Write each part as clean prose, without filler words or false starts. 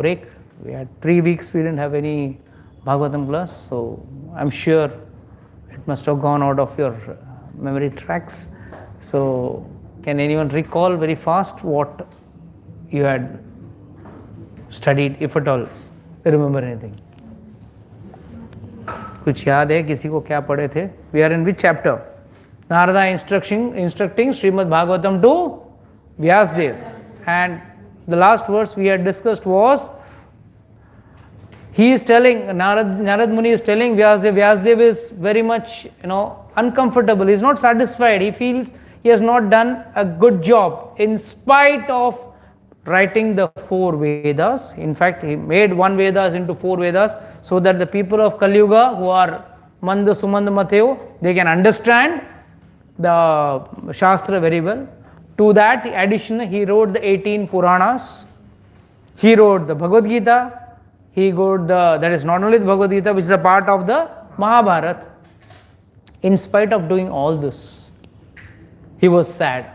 break. We had 3 weeks, we didn't have any Bhagavatam class, so I'm sure it must have gone out of your memory tracks. So, can anyone recall very fast what you had studied, if at all? Remember anything? कुछ याद है किसी को क्या पढ़े थे? We are in which chapter? Narada instructing Srimad Bhagavatam to Vyasdev, and the last verse we had discussed was, he is telling, Narad Muni is telling Vyasdev is very much, uncomfortable. He is not satisfied. He feels he has not done a good job in spite of writing the 4 Vedas. In fact, he made 1 Vedas into 4 Vedas so that the people of Kali Yuga who are Manda Sumanda Mateo, they can understand the Shastra very well. To that addition, he wrote the 18 Puranas. He wrote the Bhagavad Gita. He wrote that is not only the Bhagavad Gita, which is a part of the Mahabharata. In spite of doing all this, he was sad.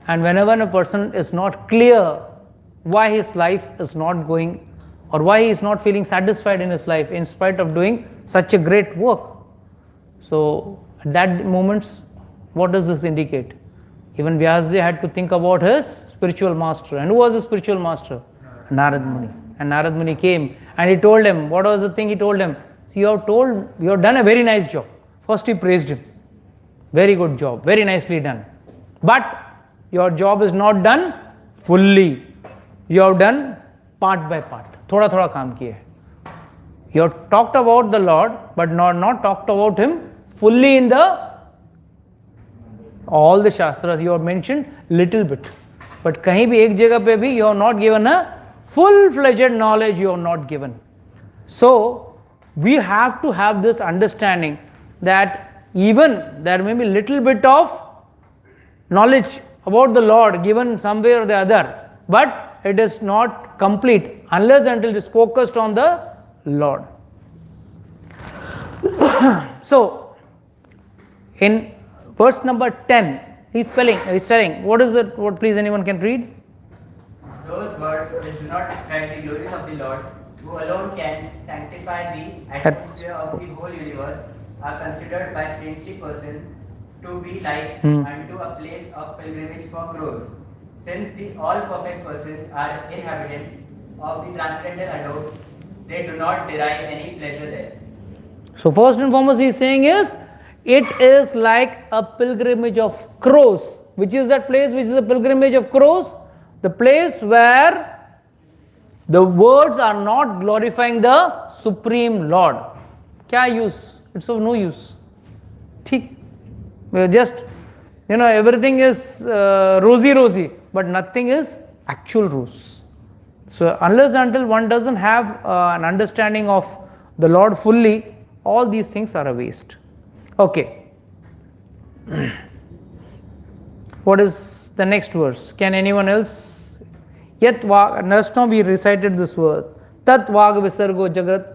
And whenever a person is not clear why his life is not going, or why he is not feeling satisfied in his life in spite of doing such a great work, so at that moments, what does this indicate? Even Vyasdev had to think about his spiritual master. And who was his spiritual master? Narad Muni. And Narad Muni came and he told him, what was the thing he told him? See, you have done a very nice job. First he praised him. Very good job, very nicely done. But your job is not done fully. You have done part by part. Thoda thoda kaam kiya hai. You have talked about the Lord, but not talked about him fully in all the Shastras. You have mentioned little bit. But kahin bhi ek jagah pe bhi you have not given a full-fledged knowledge, you have not given. So, we have to have this understanding that even there may be little bit of knowledge about the Lord given some way or the other, but it is not complete unless until it is focused on the Lord. So, in verse number 10, he's telling, what is it? What, please, anyone can read? Those words which do not describe the glories of the Lord, who alone can sanctify the atmosphere of the whole universe, are considered by saintly person to be like unto a place of pilgrimage for crows, since the all perfect persons are inhabitants of the transcendental abode, they do not derive any pleasure there. So first and foremost he is saying is, it is like a pilgrimage of crows. Which is that place which is a pilgrimage of crows? The place where the words are not glorifying the Supreme Lord. Kya use? It's of no use. ठीक, just, everything is rosy, but nothing is actual rose. So unless until one doesn't have an understanding of the Lord fully, all these things are a waste. Okay. What is the next verse? Can anyone else? Yat vag, just now we recited this word. Tat vag visargo jagat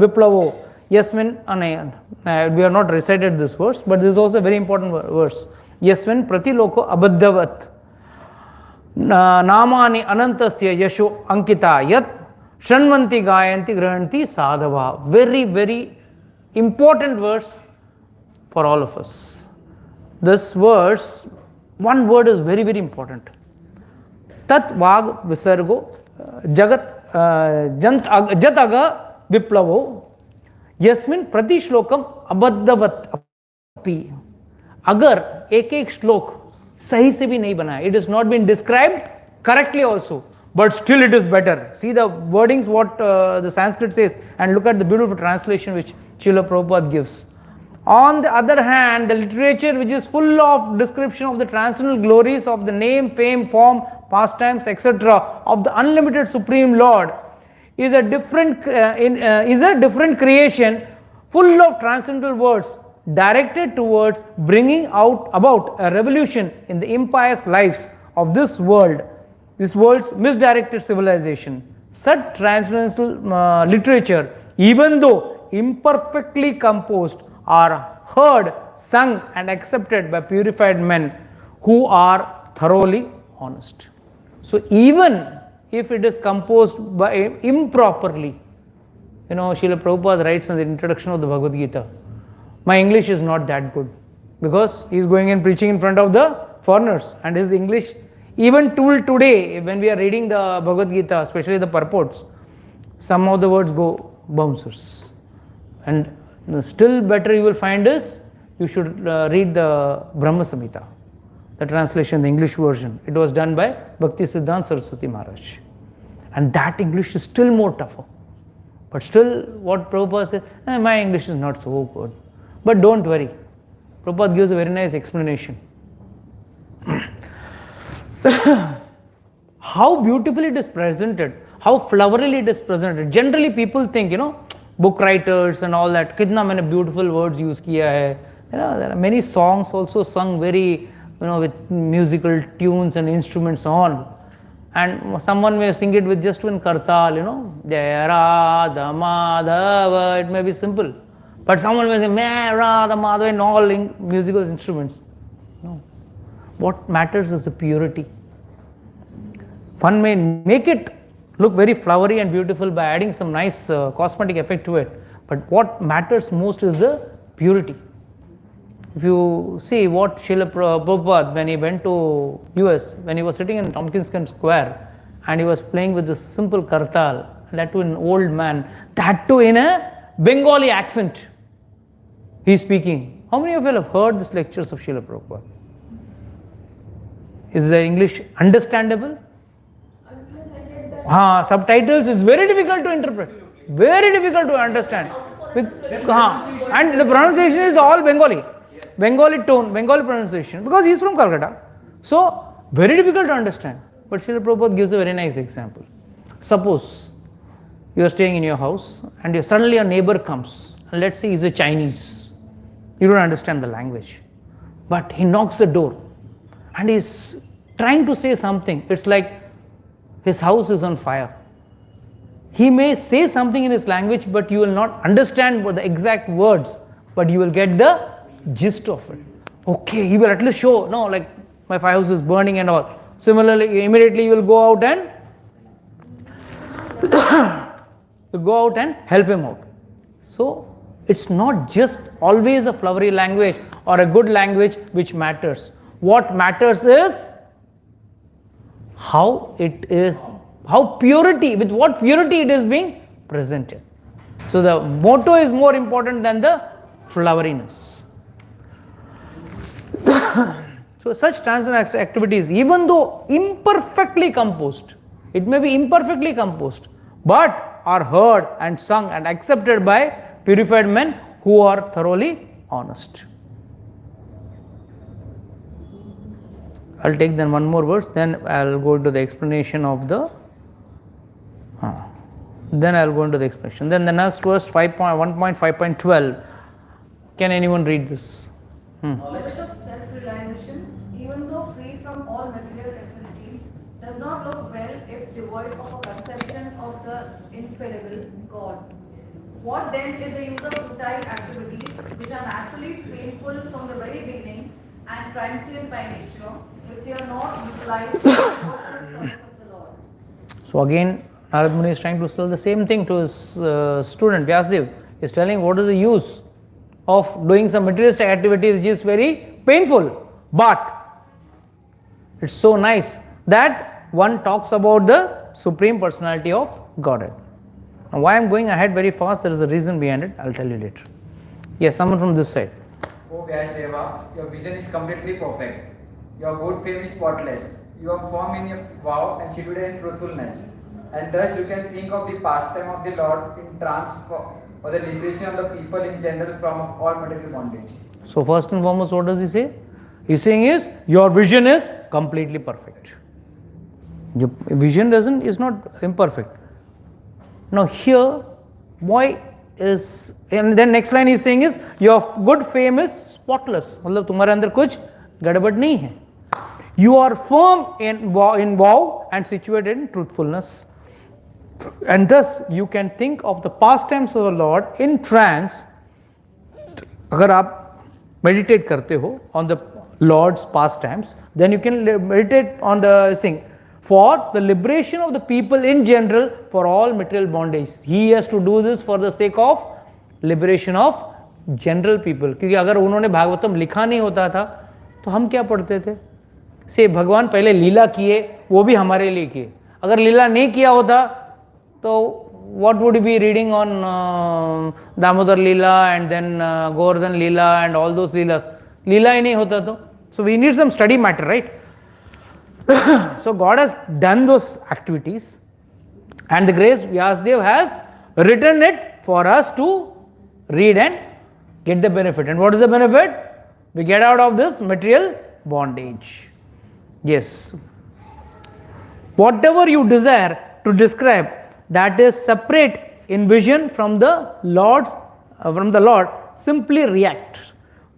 viplavo. Yasmin, we have not recited this verse, but this is also a very important verse. Yasmin pratiloko abaddavat. Namani anantasya yasho ankita yat shanvanti gayanti grahanti sadhava. Very, very important verse for all of us. This verse, one word is very, very important. Tat vag visargo jagat jataga viplavo यस्मिन प्रति श्लोकम अबद्धवत अपि. अगर एक एक श्लोक सही से भी नहीं बना है, it is not been described correctly also, but still it is better. See the wordings what the Sanskrit says, and look at the beautiful translation which Srila Prabhupada gives. On the other hand, the literature which is full of description of the transcendental glories of the name, fame, form, pastimes, etc. of the unlimited Supreme Lord is a different creation full of transcendental words directed towards bringing about a revolution in the impious lives of this world's misdirected civilization. Such transcendental literature, even though imperfectly composed, are heard, sung and accepted by purified men who are thoroughly honest. So even if it is composed by improperly. Srila Prabhupada writes in the introduction of the Bhagavad Gita, my English is not that good, because he is going and preaching in front of the foreigners, and his English, even till today, when we are reading the Bhagavad Gita, especially the purports, some of the words go bouncers. And still better you will find is, you should read the Brahma Samhita, the translation, the English version. It was done by Bhakti Siddhanta Saraswati Maharaj. And that English is still more tougher. But still, what Prabhupada says, my English is not so good. But don't worry. Prabhupada gives a very nice explanation. How beautifully it is presented, how flowerily it is presented. Generally, people think, book writers and all that, kitna many beautiful words use kiya hai. There are many songs also sung very, with musical tunes and instruments on. And someone may sing it with just one kartal, Jaya Radha Madhava, it may be simple. But someone may say, Jaya Radha Madhava, and all musical instruments. No. What matters is the purity. One may make it look very flowery and beautiful by adding some nice cosmetic effect to it. But what matters most is the purity. If you see what Srila Prabhupada, when he went to US, when he was sitting in Tompkins Square and he was playing with this simple kartal, that to an old man, that too in a Bengali accent, he is speaking. How many of you have heard these lectures of Srila Prabhupada? Is the English understandable? Subtitles is very difficult to interpret, very difficult to understand. And the pronunciation is all Bengali. Bengali tone, Bengali pronunciation, because he is from Calcutta. So, very difficult to understand. But Srila Prabhupada gives a very nice example. Suppose you are staying in your house and suddenly a neighbor comes, and let's say he is a Chinese. You don't understand the language. But he knocks the door and he is trying to say something. It's like his house is on fire. He may say something in his language, but you will not understand what the exact words, but you will get the gist of it. Okay, he will at least show, like my house is burning and all. Similarly, immediately you will go out and help him out. So, it's not just always a flowery language or a good language which matters. What matters is how it is, with what purity it is being presented. So, the motto is more important than the floweriness. So such transcendental activities, even though imperfectly composed, it may be imperfectly composed, but are heard and sung and accepted by purified men who are thoroughly honest. I'll take then one more verse, then I'll go into the explanation of the then the next verse 1.5.12. Can anyone read this? Knowledge of self-realization, even though free from all material affinity, does not look well if devoid of a conception of the infallible God. What then is the use of futile activities which are naturally painful from the very beginning and transient by nature if they are not utilized for the service of the Lord? So again, Narad Muni is trying to tell the same thing to his student Vyasadeva. He is telling what is the use of doing some materialistic activity which is very painful, but it's so nice that one talks about the Supreme Personality of Godhead. Now why I am going ahead very fast, there is a reason behind it, I will tell you later. Yes, someone from this side. O Vyasadeva, your vision is completely perfect. Your good fame is spotless. You are firm in your vow and situated in truthfulness. And thus you can think of the pastime of the Lord in trance or the liberation of the people in general from all material bondage. So first and foremost, what does he say? He is saying is, your vision is completely perfect. Your vision is not imperfect. Now here, why is, and then next line he is saying is, your good fame is spotless. मतलब तुम्हारे अंदर कुछ गड़बड़ नहीं है. You are firm in vow and situated in truthfulness. And thus you can think of the pastimes of the Lord in trance. अगर आप meditate करते हो on the Lord's pastimes, then you can meditate on the thing for the liberation of the people in general for all material bondage. He has to do this for the sake of liberation of general people. क्योंकि अगर उन्होंने भागवतम लिखा नहीं होता था तो हम क्या पढ़ते थे? से भगवान पहले लीला किए, वो भी हमारे लिए किए. अगर लीला नहीं किया होता तो what would you be reading on Damodar Leela and then Govardhan Leela and all those Leelas? Leela ही नहीं होता तो. So we need some study matter, right? So God has done those activities and the grace Vyasdev has written it for us to read and get the benefit. And what is the benefit? We get out of this material bondage. Yes. Whatever you desire to describe that is separate in vision from the Lord, simply react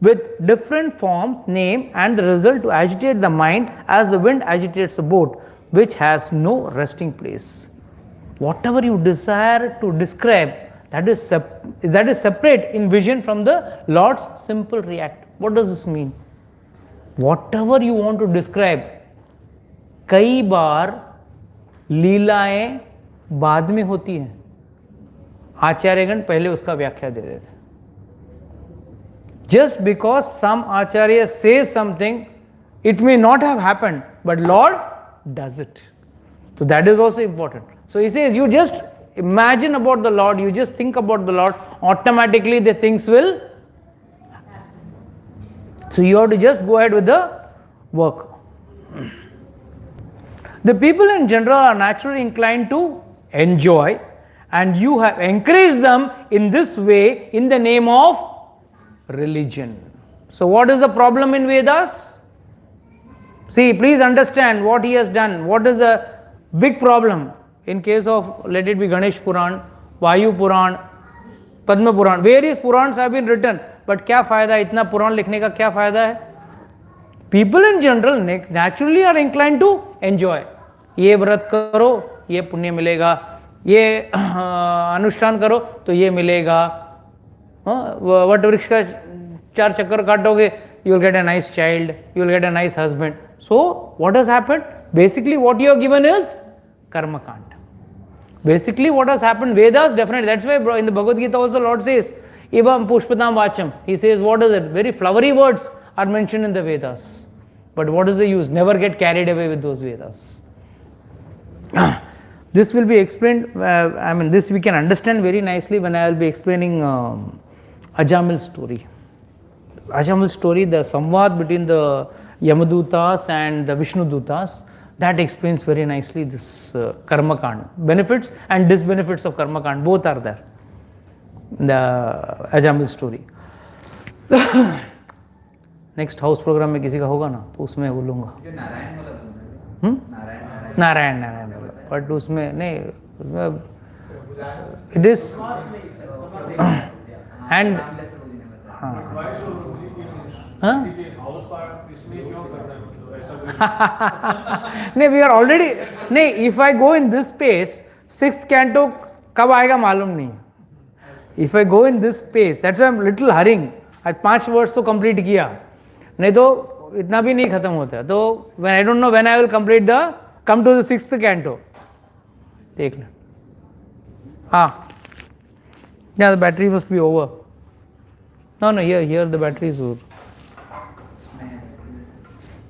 with different form, name and the result to agitate the mind as the wind agitates a boat which has no resting place. Whatever you desire to describe that is separate in vision from the Lord's simple react. What does this mean? Whatever you want to describe, कई बार लीलाएं बाद में होती हैं, आचार्यगण पहले उसका व्याख्या दे देते. Just because some acharya says something, it may not have happened, but Lord does it. So that is also important. So he says, you just imagine about the Lord, you just think about the Lord, automatically the things will happen. So you have to just go ahead with the work. The people in general are naturally inclined to enjoy, and you have encouraged them in this way in the name of religion. So what is the problem in Vedas? See, please understand what he has done. What is the big problem in case of, let it be Ganesh Puran, Vayu Puran, Padma Puran. Various Purans have been written, but क्या फायदा है इतना पुराण लिखने का? क्या फायदा है? People in general naturally are inclined to enjoy. ये व्रत करो, ये पुण्य मिलेगा, ये अनुष्ठान करो तो ये मिलेगा. वट वृक्ष का 4 चक्कर काटोगे, you will get a nice child, you will get a nice husband. So what has happened? Basically what you are given is karma kand. Basically what has happened, Vedas definitely, that's why in the Bhagavad Gita also Lord says, Ivam Pushpatam Vacham. He says, what is it? Very flowery words are mentioned in the Vedas. But what is the use? Never get carried away with those Vedas. This will be explained, this we can understand very nicely when I will be explaining Ajamil story. Ajamil story, the samvad between the Yamadutas and the Vishnudutas, that explains very nicely this karma kand. Benefits and disbenefits of karma kand, both are there. The Ajamil story. Next house program में किसी का होगा ना तो उसमें बोलूँगा. Narayan but उसमें नहीं, उसमें it is and नहीं, we are already नहीं, if I go in this pace, 6th canto कब आएगा मालूम नहीं. If I go in this pace, that's why I'm little hurrying. आज 5 वर्ष तो complete किया, नहीं तो इतना भी नहीं खत्म होता. तो when I don't know when I will come to the 6th canto. देख ले. हाँ. Yeah, the battery must be over. No, here the battery is over.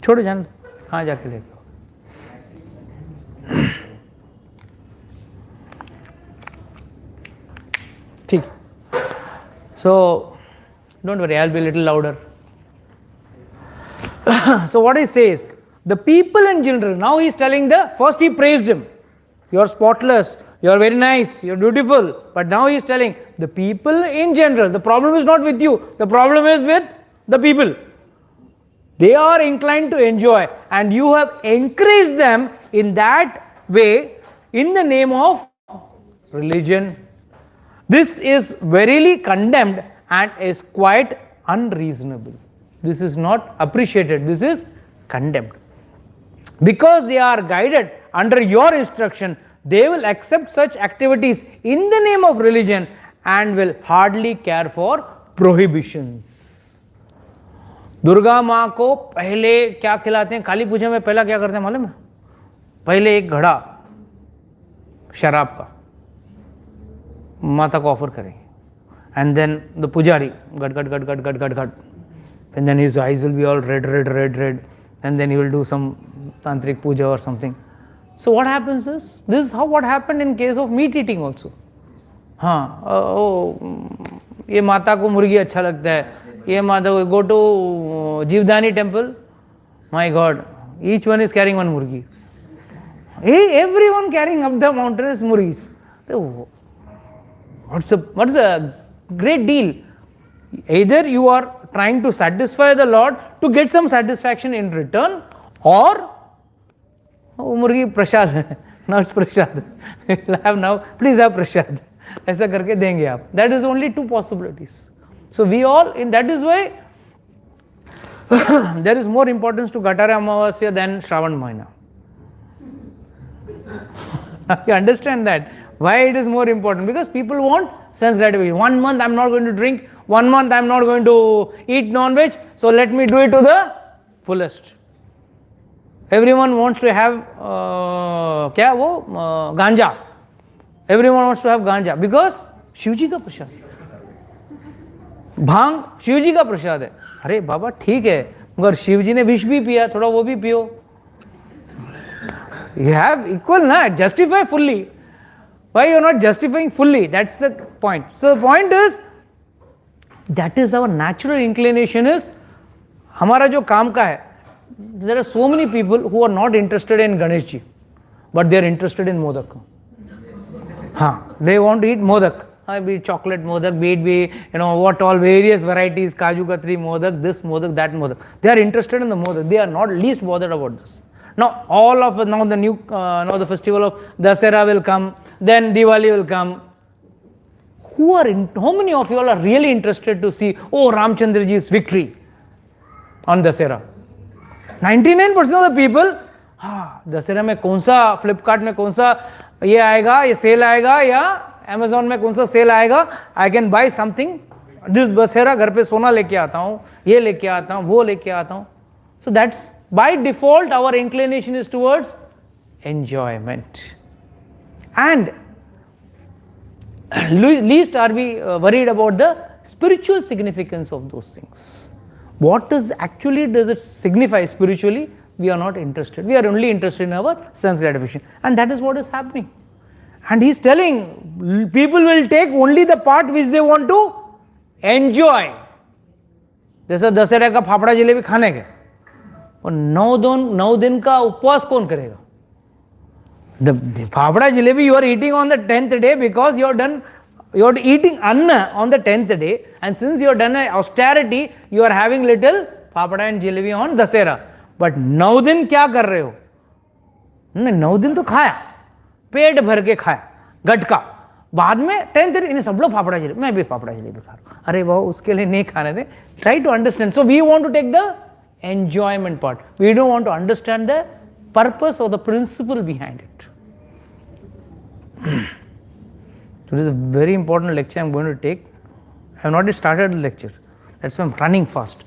छोड़ो जान, हाँ जाके लेके. ठीक. So don't worry, I'll be a little louder. So what he says, the people in general, now he is telling first he praised him. You are spotless, you are very nice, you are beautiful. But now he is telling the people in general, the problem is not with you, the problem is with the people. They are inclined to enjoy and you have encouraged them in that way in the name of religion. This is verily condemned and is quite unreasonable. This is not appreciated, this is condemned. Because they are guided under your instruction, they will accept such activities in the name of religion and will hardly care for prohibitions. Durga माँ को पहले क्या खिलाते हैं? काली पूजा में पहला क्या करते हैं मालूम है? पहले एक घड़ा शराब का माता को ऑफर करेंगे, and then the pujari gad, and then his eyes will be all red, and then he will do some tantric puja or something. So what happens is, this is how what happened in case of meat eating also. ये माता को मुर्गी अच्छा लगता है, ये माता को go to Jivdani temple, my God, each one is carrying one murgi. Everyone carrying up the mountain is murgis. What's a great deal? Either you are trying to satisfy the Lord to get some satisfaction in return, or murgi prasad hai, now it's prasad. Have now, please have prasad. ऐसा करके देंगे आप. That is only two possibilities. So we all, in that is why there is more importance to Gatara Amavasya than Shravan Mahina. You understand that? Why it is more important? Because people want sense gratification. 1 month I am not going to drink, 1 month I am not going to eat non-veg, so let me do it to the fullest. Everyone wants to have ganja. Everyone wants to have ganja because Shivji का प्रसाद, भांग शिवजी का प्रसाद है. अरे बाबा ठीक है, मगर शिवजी ने विष भी पिया, थोड़ा वो भी पियो. You have equal, na? Justify fully. Why you are not justifying fully? That's the point. So the point is, that is our natural inclination is, हमारा जो काम का है, there are so many people who are not interested in Ganesh ji, but they are interested in modak. They want to eat modak. Be it chocolate modak, be it what all various varieties, kaju katri modak, this modak, that modak. They are interested in the modak. They are not least bothered about this. Now the festival of Dasera will come, then Diwali will come. How many of you all are really interested to see, Ramchandra ji's victory on Dasera? 99% of the people, Dasera में कौन सा, Flipkart में कौन सा ये आएगा, ये cell आएगा, या Amazon में कौन सा सेल आएगा, I can buy something, this Dasera घर पे सोना लेके आता हूँ, ये लेके आता हूँ, वो लेके आता हूँ. So that's by default our inclination is towards enjoyment. And least are we worried about the spiritual significance of those things. What does it signify spiritually? We are not interested. We are only interested in our sense gratification. And that is what is happening. And he is telling, people will take only the part which they want to enjoy. जैसा दशहरा का फाफड़ा जलेबी खाने के, और 9 दिन का उपवास कौन करेगा? The fafda jalebi you are eating on the 10th day because you are eating anna on the 10th day, and since you have done an austerity, you are having little fafda and jalebi on Dussehra. But 9 दिन क्या कर रहे हो? 9 दिन तो खाया, पेट भर के खाया, गटका. बाद में 10th दिन इन्हें सब लोग फाफड़ा जलेबी, मैं भी फाफड़ा जलेबी खा रहा हूँ. अरे वाह, उसके लिए नहीं खाने दे. Try to understand. So we want to take the enjoyment part. We don't want to understand the purpose or the principle behind it. So this is a very important lecture I am going to take. I have not yet started the lecture. That's why I am running fast.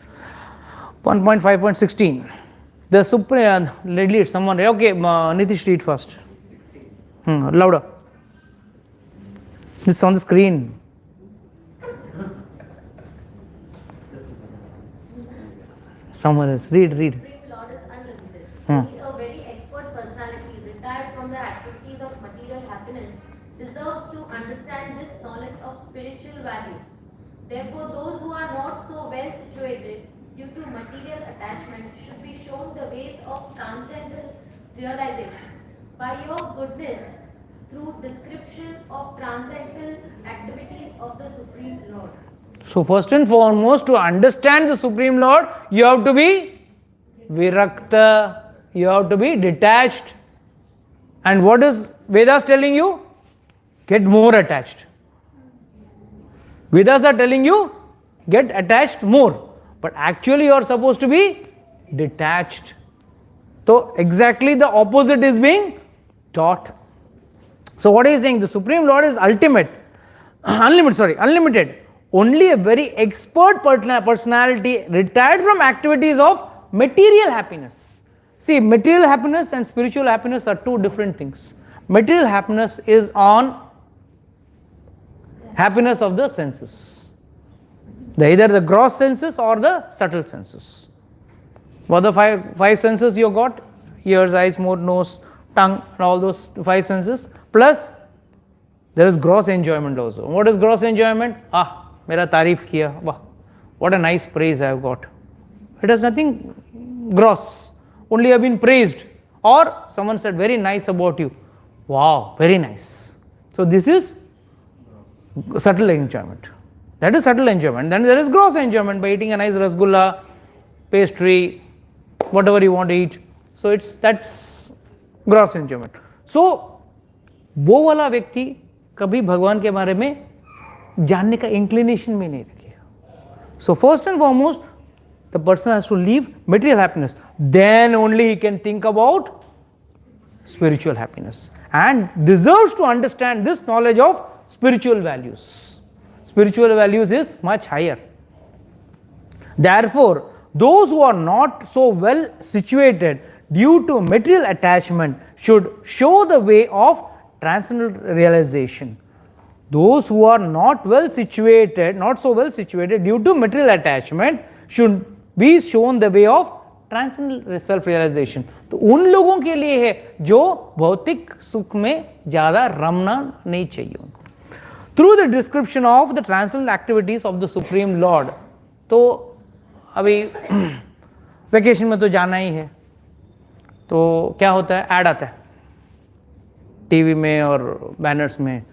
1.5.16. The Supreme, read someone. Okay, Nitish, read first. Louder. It's on the screen. Someone else. Read. Supreme Lord is unlimited. He is a very expert personality, retired from the activities of material happiness, deserves to understand this knowledge of spiritual values. Therefore, those who are not so well situated due to material attachment should be shown the ways of transcendental realization. By your goodness, through description of transcendental activities of the Supreme Lord. So first and foremost, to understand the Supreme Lord, you have to be virakta, you have to be detached. And what is Vedas telling you? Get more attached. Vedas are telling you, get attached more. But actually you are supposed to be detached. So exactly the opposite is being taught. So what is he saying? The Supreme Lord is unlimited. Only a very expert personality retired from activities of material happiness. See, material happiness and spiritual happiness are two different things. Material happiness is on happiness of the senses, either the gross senses or the subtle senses. What the five senses you got? Ears, eyes, mouth, nose, tongue, and all those five senses. Plus, there is gross enjoyment also. What is gross enjoyment? Mera tarif kiya. Wah, what a nice praise I have got. It has nothing gross. Only have been praised. Or someone said very nice about you. Wow, very nice. So this is subtle enjoyment. That is subtle enjoyment. Then there is gross enjoyment by eating a nice rasgulla, pastry, whatever you want to eat. So that's gross enjoyment. So वो वाला व्यक्ति कभी भगवान के बारे में जानने का इंक्लिनेशन में नहीं रखेगा. So first and foremost, the person has to leave material happiness. Then only he can think about spiritual happiness and deserves to understand this knowledge of spiritual values. Spiritual values is much higher. Therefore, those who are not so well situated due to material attachment should show the way of transcendental realization. Those who are not so well situated due to material attachment should be shown the way of transcendental self realisation. तो उन लोगों के लिए है जो भौतिक सुख में ज्यादा रमना नहीं चाहिए उनको. Through the description of the transcendental activities of the supreme Lord. तो अभी वेकेशन में तो जाना ही है, तो क्या होता है, ऐड आता है टीवी में और बैनर्स में,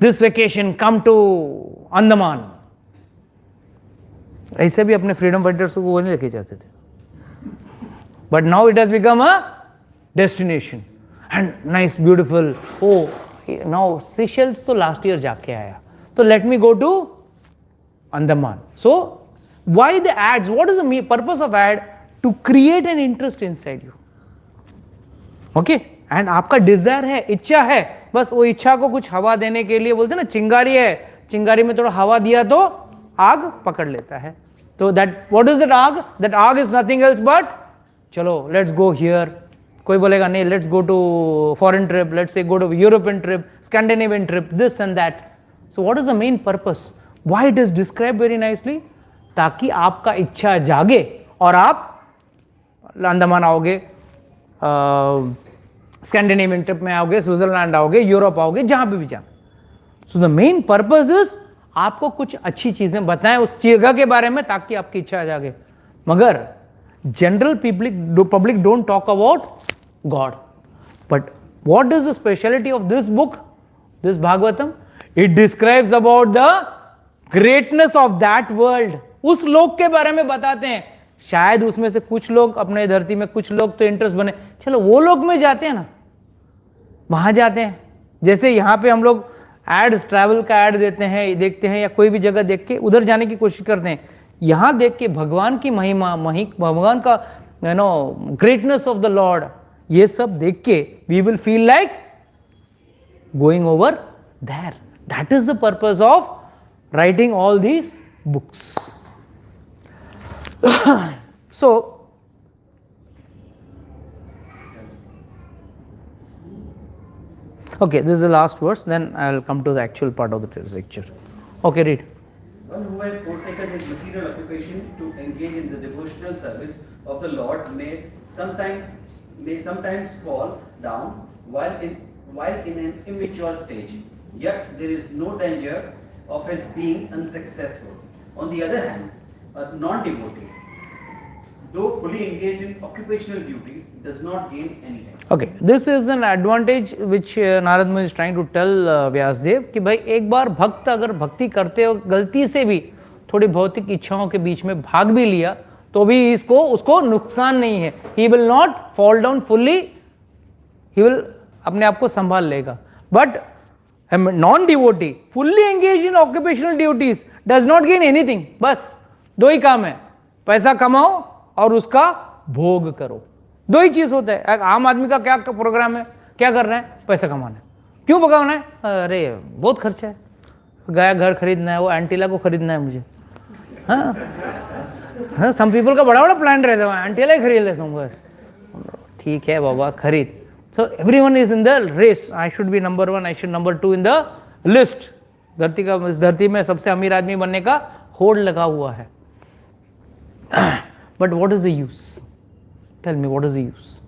this vacation come to Andaman. ऐसे भी अपने फ्रीडम फाइटर्स को वो नहीं लेके जाते थे. But now it has become a destination and nice, beautiful. Oh, now Seychelles तो last year जाके आया, तो let me go to Andaman. So why the ads? What is the purpose of ad? To create an interest inside you. Okay? And आपका desire है, इच्छा है, बस वो इच्छा को कुछ हवा देने के लिए बोलते हैं ना, चिंगारी है, चिंगारी में थोड़ा हवा दिया तो आग पकड़ लेता है. तो that what is that आग? That आग is nothing else but चलो लेट्स गो हियर. कोई बोलेगा नहीं, let's go to foreign trip, let's say go to European trip, Scandinavian trip, this and that. So what is the main purpose? Why it is describe very nicely? ताकि आपका इच्छा जागे और आप अंडमान आओगे, स्कैंडिनेवियन ट्रिप में आओगे, स्विट्जरलैंड आओगे, यूरोप आओगे, जहां पे भी जाना. So the main purpose is आपको कुछ अच्छी चीजें बताएं उस जगह के बारे में ताकि आपकी इच्छा जागे. मगर general public don't talk about God. But what is the speciality of this book, this Bhagavatam? It describes about the greatness of that world. उस लोक के बारे में बताते हैं. शायद उसमें से कुछ लोग अपने धरती में, कुछ लोग तो इंटरेस्ट बने, चलो वो लोग में जाते हैं ना, वहां जाते हैं. जैसे यहाँ पे हम लोग एड, ट्रैवल का एड देते हैं, देखते हैं, या कोई भी जगह देख के उधर जाने की कोशिश करते हैं. यहां देख के भगवान की महिमा, भगवान का ग्रेटनेस ऑफ द लॉर्ड, ये सब देख के we will feel like going over there. That is the purpose of writing all these books. So okay, this is the last verse, then I will come to the actual part of the lecture. Okay, read. One who has forsaken his material occupation to engage in the devotional service of the Lord may sometimes fall down while in an immature stage. Yet there is no danger of his being unsuccessful. On the other hand, a non-devotee, though fully engaged in occupational duties, does not gain anything. Okay, this is an advantage which Narad Muni is trying to tell Vyasadeva कि भाई एक बार भक्त अगर भक्ति करते हो गलती से भी थोड़ी भौतिक इच्छाओं के बीच में भाग भी लिया तो भी उसको नुकसान नहीं है. He will not fall down fully, he will अपने आप को संभाल लेगा. But a non-devotee fully engaged in occupational duties does not gain anything. बस दो ही काम है, पैसा कमाओ और उसका भोग करो. दो ही चीज होता है. आम आदमी का क्या प्रोग्राम है, क्या कर रहे हैं, पैसा कमाना है. क्यों पकाना है, अरे बहुत खर्चा है, गाय घर खरीदना है, वो एंटीला को खरीदना है मुझे. हाँ, सम पीपल का बड़ा बड़ा प्लान रहता है, एंटीला ही खरीद लेता हूँ बस. ठीक है बाबा खरीद. So everyone is in the race. I should be number 1, I should number 2 in the list. इस धरती में सबसे अमीर आदमी बनने का होड़ लगा हुआ है. But what is the use? Tell me, what is the use?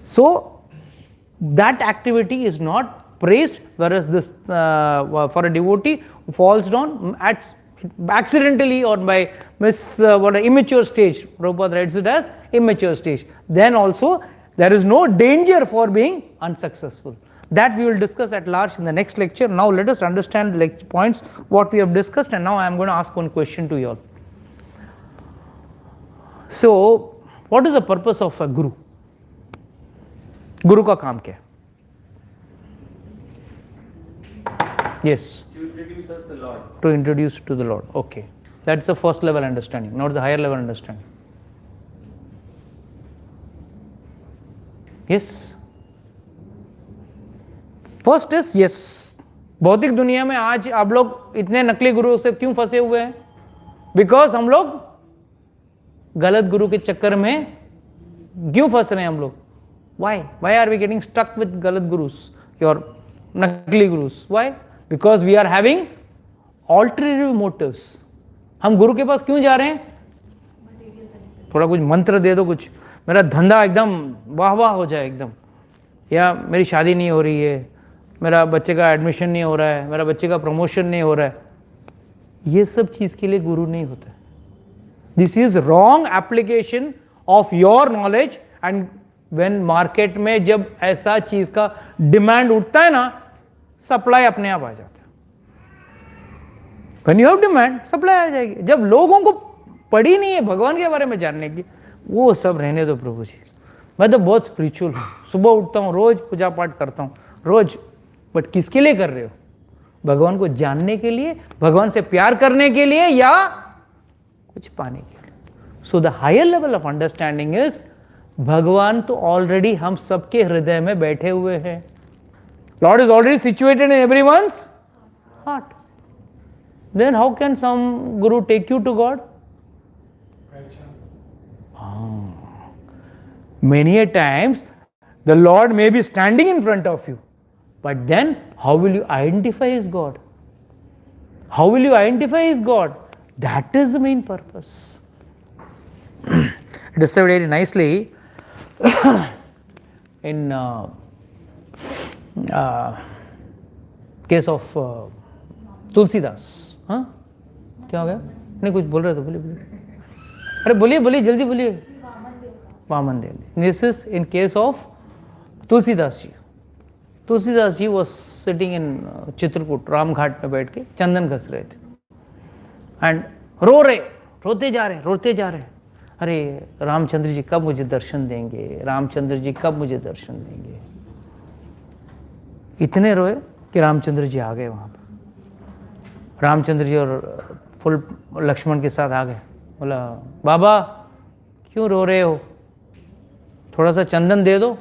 So that activity is not praised, whereas this for a devotee who falls down accidentally or by immature stage, Prabhupada writes it as immature stage, then also there is no danger for being unsuccessful. That we will discuss at large in the next lecture. Now let us understand the points what we have discussed, and now I am going to ask one question to you all. So what is the purpose of a guru? Guru का काम क्या है? Yes. To introduce us the Lord. To introduce to the Lord. Okay. That's the first level understanding. Now it's the higher level understanding. Yes. First is yes. भौतिक दुनिया में आज आप लोग इतने नकली गुरुओं से क्यों फंसे हुए हैं? बिकॉज हम लोग गलत गुरु के चक्कर में क्यों फंस रहे हैं हम लोग? Why are we getting stuck with galat gurus, your nakli gurus? Why? Because we are having ulterior motives. हम गुरु के पास क्यों जा रहे हैं? थोड़ा कुछ मंत्र दे दो, कुछ मेरा धंधा एकदम वाह वाह हो जाए एकदम, या मेरी शादी नहीं हो रही है, मेरा बच्चे का एडमिशन नहीं हो रहा है, मेरा बच्चे का प्रमोशन नहीं हो रहा है. ये सब चीज़ के लिए गुरु नहीं होता. This is wrong application of your knowledge. And when market में जब ऐसा चीज का डिमांड उठता है ना, सप्लाई अपने आप आ जाता है. When you have demand, supply आ जाएगी. जब लोगों को पड़ी नहीं है भगवान के बारे में जानने की, वो सब रहने दो प्रभु जी. मैं तो बहुत स्पिरिचुअल हूँ, सुबह उठता हूँ, रोज पूजा पाठ करता हूँ रोज. बट किसके लिए कर रहे हो? भगवान को जानने के लिए, भगवान से प्यार करने के लिए, या कुछ पाने के लिए? So the higher level of understanding is Bhagwan तो ऑलरेडी हम सबके हृदय में बैठे हुए हैं. Lord is already situated in everyone's heart. Then how can some guru take you to God? Many a times the Lord may be standing in front of you, but then how will you identify his God? How will you identify his God? That is the main purpose. It is said very nicely in case of Tulsidas. हाँ क्या हो गया? नहीं कुछ बोल रहे थे, बोलिए. अरे बोलिए जल्दी बोलिए. वामन देव. This is in case of Tulsidas ji. Tulsidas ji was sitting in Chitrakoot Ram Ghat पे बैठ के चंदन घस रहे थे. एंड रोते जा रहे. अरे रामचंद्र जी कब मुझे दर्शन देंगे, रामचंद्र जी कब मुझे दर्शन देंगे. इतने रोए कि रामचंद्र जी आ गए वहाँ पर. रामचंद्र जी और फुल लक्ष्मण के साथ आ गए. बोला बाबा क्यों रो रहे हो, थोड़ा सा चंदन दे दो.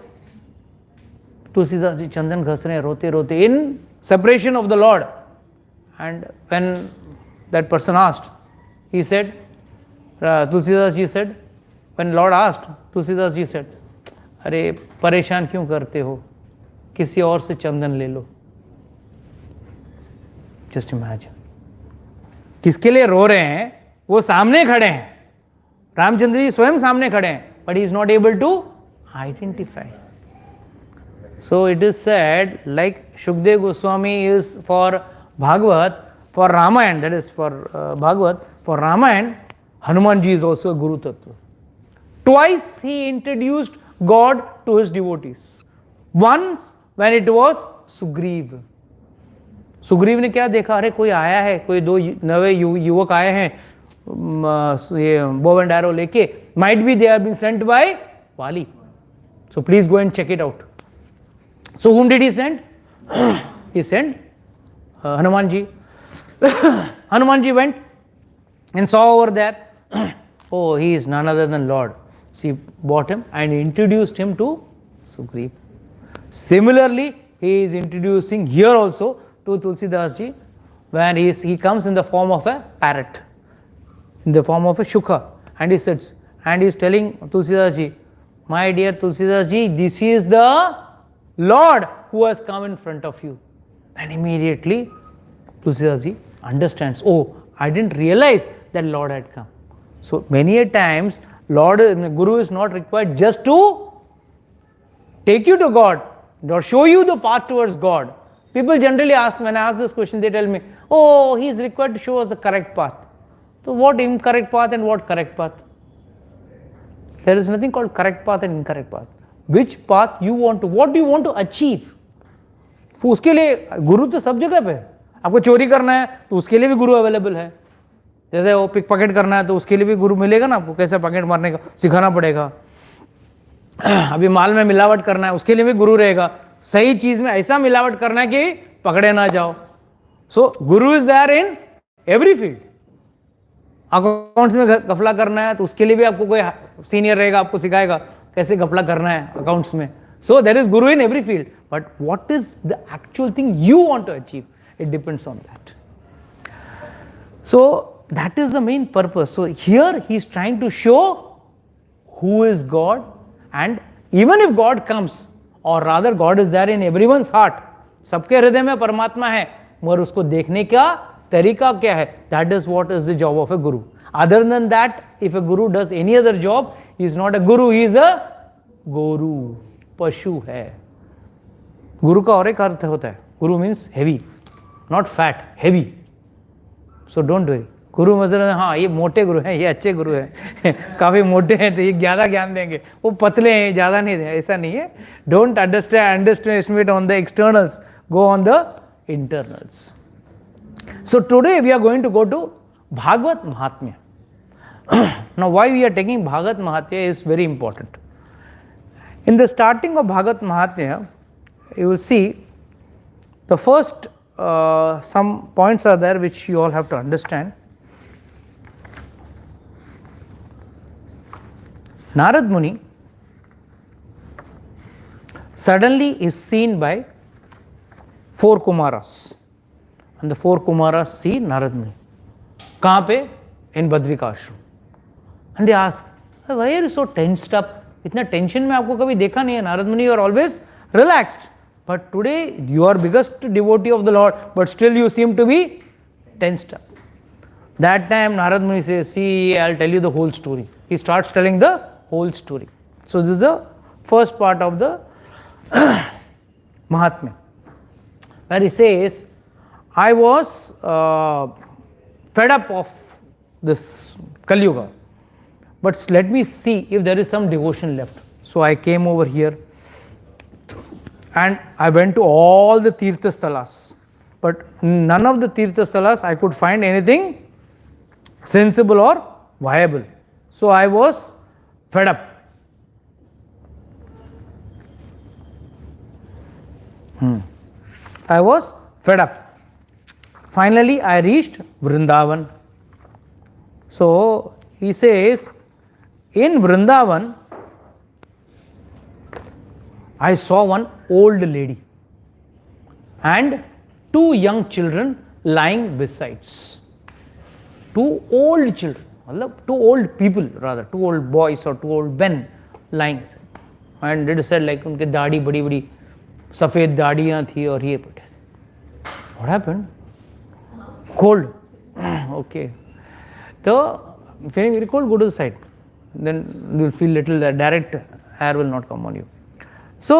तुलसीदास जी चंदन घस रहे हैं रोते in separation of the Lord. And when that person asked, he said, Tulsidas ji said, when Lord asked, Tulsidas ji said, अरे परेशान क्यों करते हो, किसी और से चंदन ले लो. जस्ट इमेजिन, किसके लिए रो रहे हैं? वो सामने खड़े हैं, रामचंद्र जी स्वयं सामने खड़े हैं, but he is not able to identify. So it is said, like Shukdev Goswami is for Bhagavat, for Ramayana, that is for Bhagavat, for Ramayana, Hanuman ji is also a Guru Tattva. Twice he introduced God to his devotees. Once when it was Sugriv. Sugriva ने क्या देखा? अरे कोई आया है, कोई दो नवे युवक आए हैं ये bow and arrow लेके, might be they have been sent by Vali. So please go and check it out. So whom did he send? He sent Hanuman ji. Hanuman ji went and saw over there. Oh, he is none other than Lord. So he bought him and introduced him to Sugriv. Similarly, he is introducing here also to Tulsidas ji, when he comes in the form of a parrot, in the form of a shukha, and he sits and he is telling Tulsidas ji, My dear Tulsidas ji, this is the Lord who has come in front of you. And immediately Tulsidas ji understands, oh, I didn't realize that Lord had come. So many a times, Guru is not required just to take you to God or show you the path towards God. People generally ask, when I ask this question, they tell me, oh, he is required to show us the correct path. So what incorrect path and what correct path? There is nothing called correct path and incorrect path. Which path you want to, what do you want to achieve? उसके लिए गुरु तो सब जगह पे है. आपको चोरी करना है तो उसके लिए भी गुरु अवेलेबल है. जैसे वो पिक पॉकेट करना है तो उसके लिए भी गुरु मिलेगा ना, आपको कैसे पॉकेट मारने का सिखाना पड़ेगा. अभी माल में मिलावट करना है उसके लिए भी गुरु रहेगा. सही चीज में ऐसा मिलावट करना है कि पकड़े ना जाओ. So guru is there in every field. Accounts में घपला करना है तो उसके लिए भी आपको कोई सीनियर रहेगा, आपको सिखाएगा कैसे घपला करना है अकाउंट्स में. So there is guru in every field, but what is the actual thing you want to achieve? It depends on that. So that is the main purpose. So here he is trying to show who is God, and even if God comes, or rather God is there in everyone's heart, सबके हृदय में परमात्मा है, मगर उसको देखने का तरीका क्या है? That is what is the job of a guru. Other than that, if a guru does any other job, he is not a guru, he is a guru. पशु है. गुरु का और एक अर्थ होता है. गुरु means heavy, not fat, heavy. So don't worry. गुरु मतलब हाँ ये मोटे गुरु हैं, ये अच्छे गुरु हैं, काफी मोटे हैं तो ये ज्यादा ज्ञान देंगे, वो पतले हैं ज्यादा नहीं देंगे, ऐसा नहीं है. Don't underestimate on the externals, go on the internals. So today we are going to go to Bhagavat Mahatmya. Now why we are taking Bhagavat Mahatmya is very important. In the starting of Bhagavat Mahatmya, you will see the first some points are there which you all have to understand. Narad Muni suddenly is seen by 4 Kumaras, and the 4 Kumaras see Narad Muni. कहाँ पे? In Badrika Ashram. And they ask, why are you so tensed up? इतना tension में आपको कभी देखा नहीं है. Narad Muni, you are always relaxed, but today you are biggest devotee of the Lord, but still you seem to be tensed up. That time Narad Muni says, see I will tell you the whole story. He starts telling the whole story. So this is the first part of the Mahatmya, where he says, I was fed up of this Kalyuga, but let me see if there is some devotion left. So I came over here and I went to all the Tirtha Stalas, but none of the Tirtha Stalas I could find anything sensible or viable. So I was fed up. I was fed up. Finally I reached Vrindavan. So he says, in Vrindavan, I saw one old lady and 2 young children lying besides. 2 old children, 2 old people rather, 2 old boys or 2 old men lying. And it is said like उनके दाढ़ी बड़ी बड़ी सफ़ेद दाढ़ियाँ थी और ये पटे. What happened? Cold. Okay. So feeling very cold, go to the side. Then you will feel little, the direct air will not come on you. So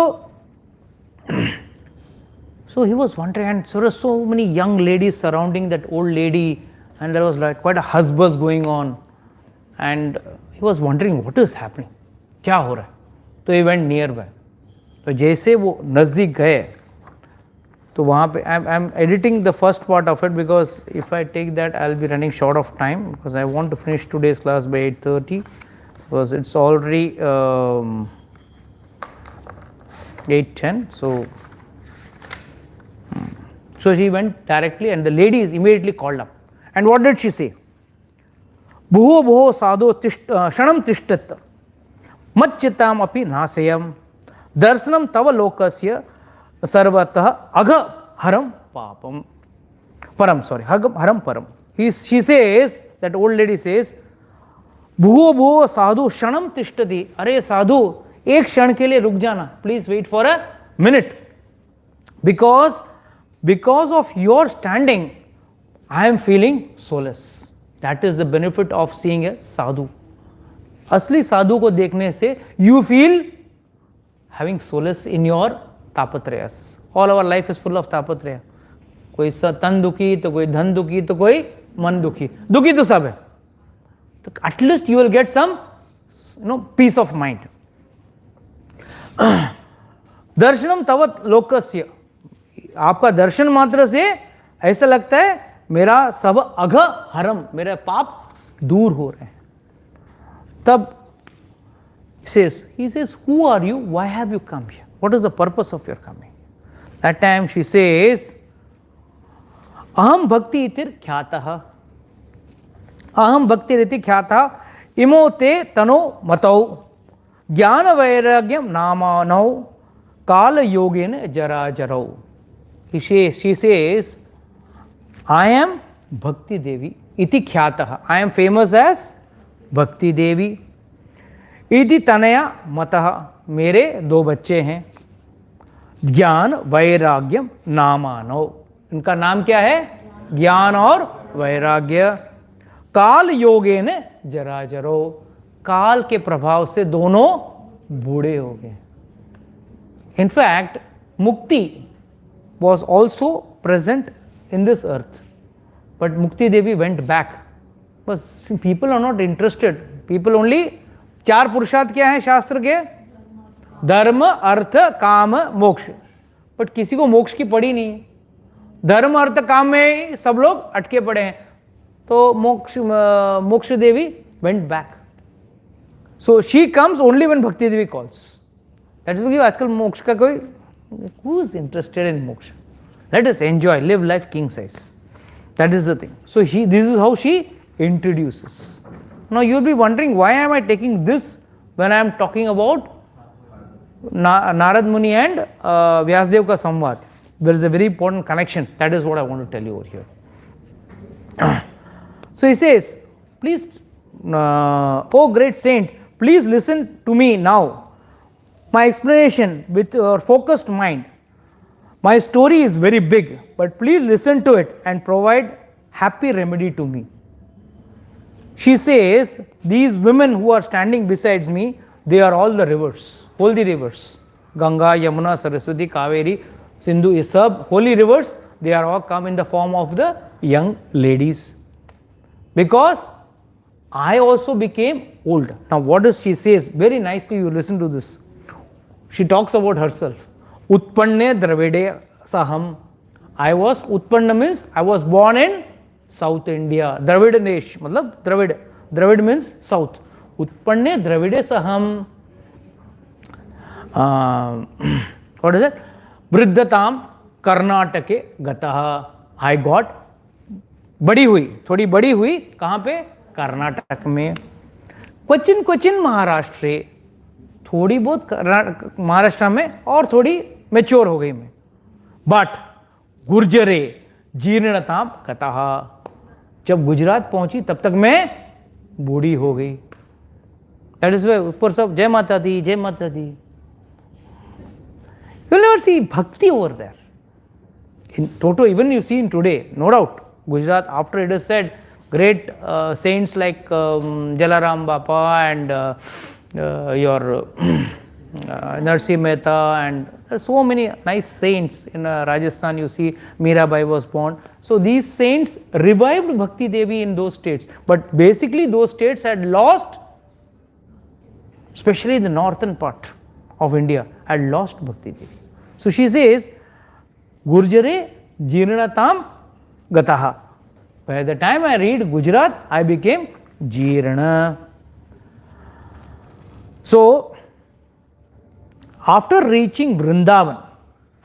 he was wondering, and there were so many young ladies surrounding that old lady, and there was like quite a hubbub going on, and he was wondering what is happening, क्या हो रहा है. तो he went nearby. तो जैसे वो नज़दीक गए तो वहाँ पे I am editing the first part of it because if I take that I will be running short of time, because I want to finish today's class by 8:30, because it's already 8:10. So she went directly, and the lady is immediately called up. And what did she say? Bhuvo bhuvo sadho shanam tishtat matchitam api nasayam darshanam tava lokasya sarvatah agha haram papam param. Sorry, haram param. She says, that old lady says, Bhuvo bhuvo sadhu shanam tishtati. Are sadhu, एक क्षण के लिए रुक जाना, please wait for a minute, because of your standing I am feeling solace. That is the benefit of seeing a sadhu. असली साधु को देखने से you feel having solace in your tapatrayas. All our life is full of tapatraya. कोई तन दुखी, तो कोई धन दुखी, तो कोई मन दुखी. दुखी तो सब है, तो at least you will get some peace of mind. दर्शनम तवत लोकस्य. आपका दर्शन मात्र से ऐसा लगता है मेरा सब अघ हरम, मेरे पाप दूर हो रहे हैं. तब he says, who are you? Why have you come here? What is the purpose of your coming? That time she says, aham bhakti itir khyatah. Aham bhakti iti khyatah imote tano matau jnana vairagyam namanau kala yogena jara jarau. She says, I am Bhakti Devi iti khyatah. I am famous as Bhakti Devi. इति तनया मतः. मेरे 2 बच्चे हैं. ज्ञान वैराग्यम नामानो. इनका नाम क्या है? ज्ञान और वैराग्य. काल योगेन जरा जरो. काल के प्रभाव से दोनों बूढ़े हो गए. इनफैक्ट मुक्ति was also present in this earth, but Mukti Devi went back. But people are not interested. People only 4 पुरुषार्थ क्या है शास्त्र के? धर्म, अर्थ, काम, मोक्ष. बट किसी को मोक्ष की पड़ी नहीं. धर्म, अर्थ, काम में ही सब लोग अटके पड़े हैं. तो मोक्ष देवी went back. So she comes only when Bhakti Devi calls. That is why आजकल मोक्ष का कोई, who is interested in moksha? Let us enjoy, live life king size. That is the thing. So this is how she introduces. Now you will be wondering, why am I taking this when I am talking about Narad Muni and Vyasdev ka samvad? There is a very important connection. That is what I want to tell you over here. So he says, please, oh great saint, please listen to me now. My explanation with your focused mind. My story is very big, but please listen to it and provide happy remedy to me. She says, these women who are standing besides me, they are all the rivers, holy rivers. Ganga, Yamuna, Saraswati, Kaveri, Sindhu is sub holy rivers. They are all come in the form of the young ladies. Because I also became old. Now what does she says? Very nicely you listen to this. She talks about herself. Utpanne Dravide Saham. I was, Utpanna means I was born in South India. Dravida Desh, matlab Dravid. Dravid means South. Utpanne Dravide Saham. What is it? Vriddhatam Karnatake Gataha. I got बड़ी हुई, थोड़ी बड़ी हुई. कहाँ पे? कर्नाटक में. क्वचिन क्वचिन महाराष्ट्र, थोड़ी बहुत महाराष्ट्र में और थोड़ी मैच्योर हो गई मैं. बट गुर्जरे जीर्णताम कतहा. जब गुजरात पहुंची तब तक मैं बूढ़ी हो गई. दैट इज वे ऊपर सब जय माता दी, जय माता दी. You never see bhakti over there. In Toto, even you see in today, no doubt, Gujarat, after it is said, great saints like Jalaram Bapa and your Narsi Mehta, and there are so many nice saints. In Rajasthan, you see Mirabai was born. So these saints revived Bhakti Devi in those states. But basically those states had lost, especially the northern part of India, had lost Bhakti Devi. So she says, Gurjare Jirnatam Gataha. By the time I read Gujarat, I became Jirna. So, after reaching Vrindavan,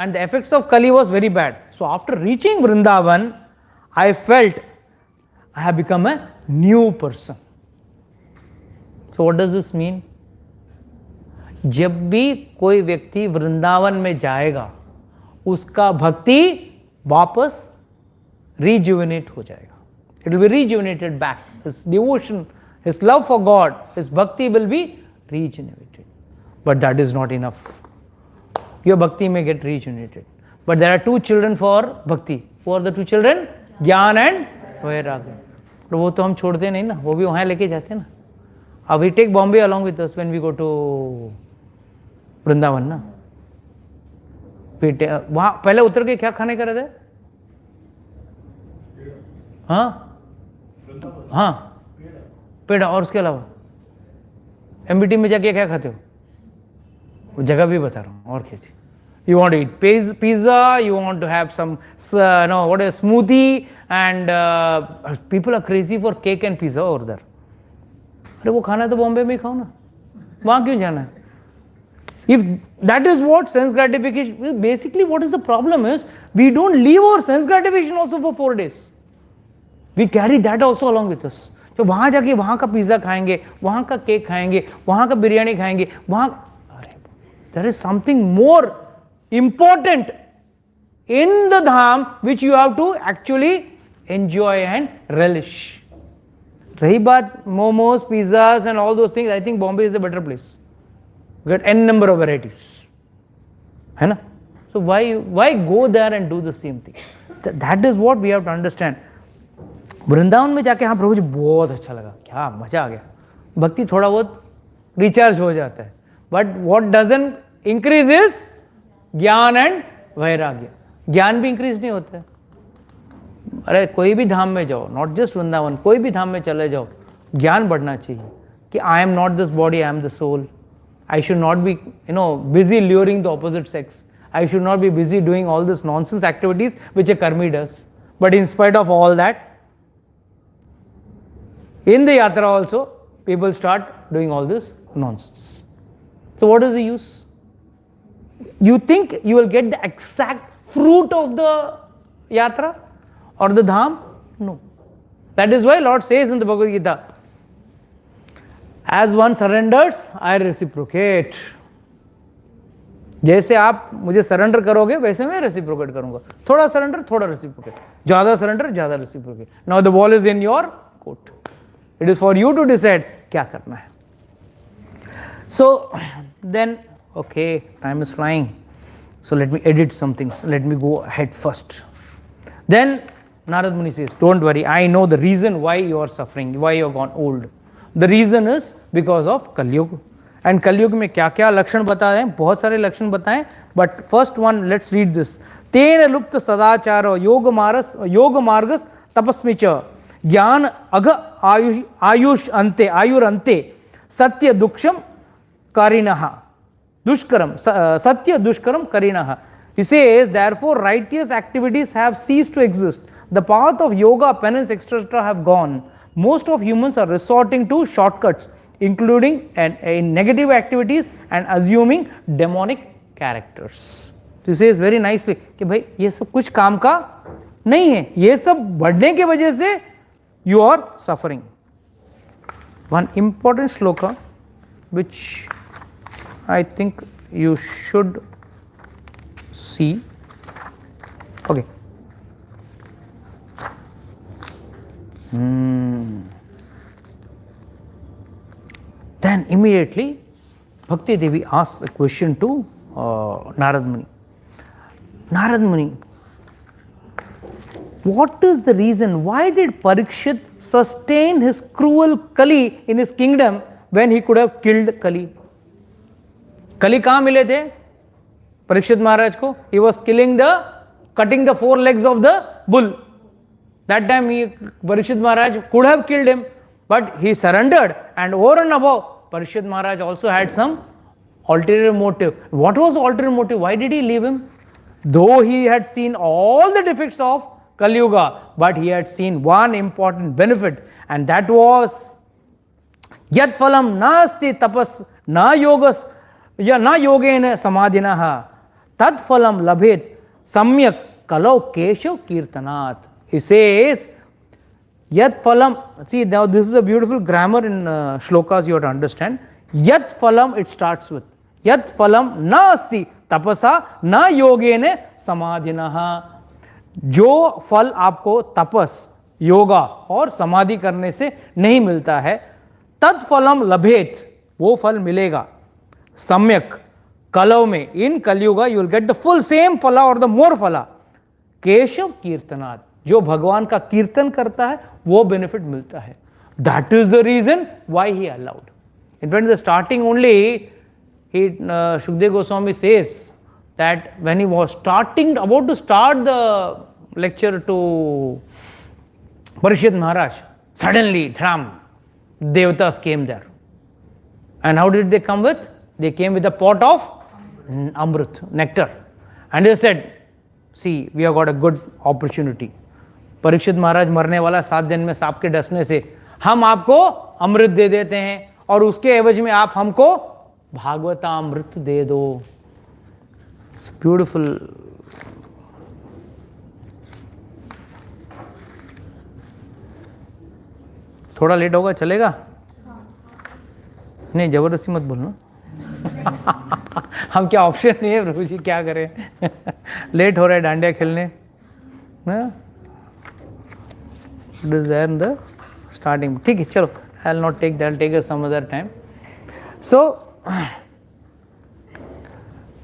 and the effects of Kali was very bad. So, after reaching Vrindavan, I felt I have become a new person. So, what does this mean? जब भी कोई व्यक्ति वृंदावन में जाएगा, उसका भक्ति वापस rejuvenate हो जाएगा. It will be rejuvenated back. His devotion, his love for God, his bhakti will be regenerated. but that is not enough. Your bhakti may get regenerated. But there are two children for bhakti. Who are the two children? Jnana and Vairagya. तो वो तो हम छोड़ते नहीं ना, वो भी वहाँ लेके जाते हैं ना. We take Bombay along with us when we go to Vrindavan ना. वहाँ पहले उतर के क्या खाने का रहता है? हाँ पेड़ा, और उसके अलावा एमबीटी में जाके क्या खाते हो? वो जगह भी बता रहा हूँ. और क्या चीज? You want to eat pizza, you want to have some, what is smoothie, and people are crazy for cake and pizza over there. अरे वो खाना तो बॉम्बे में ही खाओ ना, वहाँ क्यों जाना है? If that is what sense gratification, basically what is the problem is, we don't leave our sense gratification also for 4 days. We carry that also along with us. तो वहाँ जाके वहाँ का पिज्जा खाएंगे, वहाँ का केक खाएंगे, वहाँ का बिरयानी खाएंगे, वहाँ, अरे there is something more important in the dham which you have to actually enjoy and relish. रही बात momos, pizzas and all those things, I think Bombay is a better place. You get n number of varieties, है ना? So why go there and do the same thing? That is what we have to understand. Vrindavan में जाके हाँ प्रभु जी बहुत अच्छा लगा, क्या मजा आ गया, भक्ति थोड़ा बहुत रिचार्ज हो जाता है. But what doesn't increase is ज्ञान एंड वैराग्य. ज्ञान भी इंक्रीज नहीं होता है. अरे कोई भी धाम में जाओ, नॉट जस्ट वृंदावन, कोई भी धाम में चले जाओ, ज्ञान बढ़ना चाहिए कि I am not this body, I am the soul. I should not be busy luring the opposite sex. I should not be busy doing all this nonsense activities which a karmi does. But in spite of all that, in the yatra also, people start doing all this nonsense. So what is the use? You think you will get the exact fruit of the yatra or the dham? No. That is why Lord says in the Bhagavad Gita, as one surrenders, I reciprocate. जैसे आप मुझे surrender करोगे वैसे मैं reciprocate करूंगा. थोड़ा surrender, थोड़ा reciprocate. ज्यादा सरेंडर, ज्यादा reciprocate. Now the ball is in your court. It is for you to decide क्या करना है. So then, okay, time is flying. So let me edit some things. Let me go ahead first. Then Narad Muni says, don't worry, I know the reason why you are suffering, why you have gone old. The reason is because of Kalyug. And Kalyug में क्या क्या लक्षण बताए हैं? बहुत सारे लक्षण बताएं. But first one, let's read this. तेन लुप्त सदाचारो योग मार्गस तपस्मि च ज्ञान अघ आयुष अंते आयुरंते सत्य दुष्करम करिणः दुष्करम सत्य दुष्करम करिणः. He says, therefore righteous activities have ceased to exist. The path of yoga, penance, etc. have gone. Most of humans are resorting to shortcuts, including in negative activities and assuming demonic characters. So he says very nicely कि भाई ये सब कुछ काम का नहीं है, ये सब बढ़ने के वजह से you are suffering. One important shloka which I think you should see. Okay. Then immediately Bhakti Devi asks a question to Narad Muni. Narad Muni, what is the reason? Why did Parikshit sustain his cruel Kali in his kingdom when he could have killed Kali? Kali कहाँ मिले थे परीक्षित महाराज को? He was cutting the 4 legs of the bull. That time Parikshit Maharaj could have killed him, but he surrendered, and over and above, Parikshit Maharaj also had some ulterior motive. What was the ulterior motive? Why did he leave him? Though he had seen all the defects of Kali Yuga, but he had seen one important benefit, and that was Yat phalam nasti tapas na yogas ya na yogena samadhinaha tad phalam labhet samyak kalau keshav kirtanat. He says, Yat phalam, see now this is a beautiful grammar in shlokas you have to understand. Yat phalam it starts with. Yat phalam nasti tapasa na yogena samadhinaha. जो फल आपको तपस, योगा और समाधि करने से नहीं मिलता है, तत्फलम लभेत, वो फल मिलेगा. सम्यक कलव में, in Kaliyuga you will get the full same phala और द मोर फला। केशव कीर्तनाद, जो भगवान का कीर्तन करता है वो बेनिफिट मिलता है। That is the reason why he allowed. In fact, the starting only, Shukdev Goswami says that when he was about to start the lecture to Parikshit Maharaj, suddenly, dhram, devatas came there. And how did they come with? They came with a pot of amrit, nectar. And they said, see, we have got a good opportunity. Parikshit Maharaj मरने वाला 7 दिन में सांप के डसने से, हम आपको अमृत दे देते हैं और उसके एवज में आप हमको भागवतामृत दे दो। It's beautiful. थोड़ा लेट होगा, चलेगा? नहीं, जबरदस्ती मत बोलना। हम क्या ऑप्शन नहीं है प्रभु जी, क्या करें? लेट हो रहा है डांडिया खेलने। It is there in the starting. ठीक है, चलो, I'll not take that, I'll take it some other time. So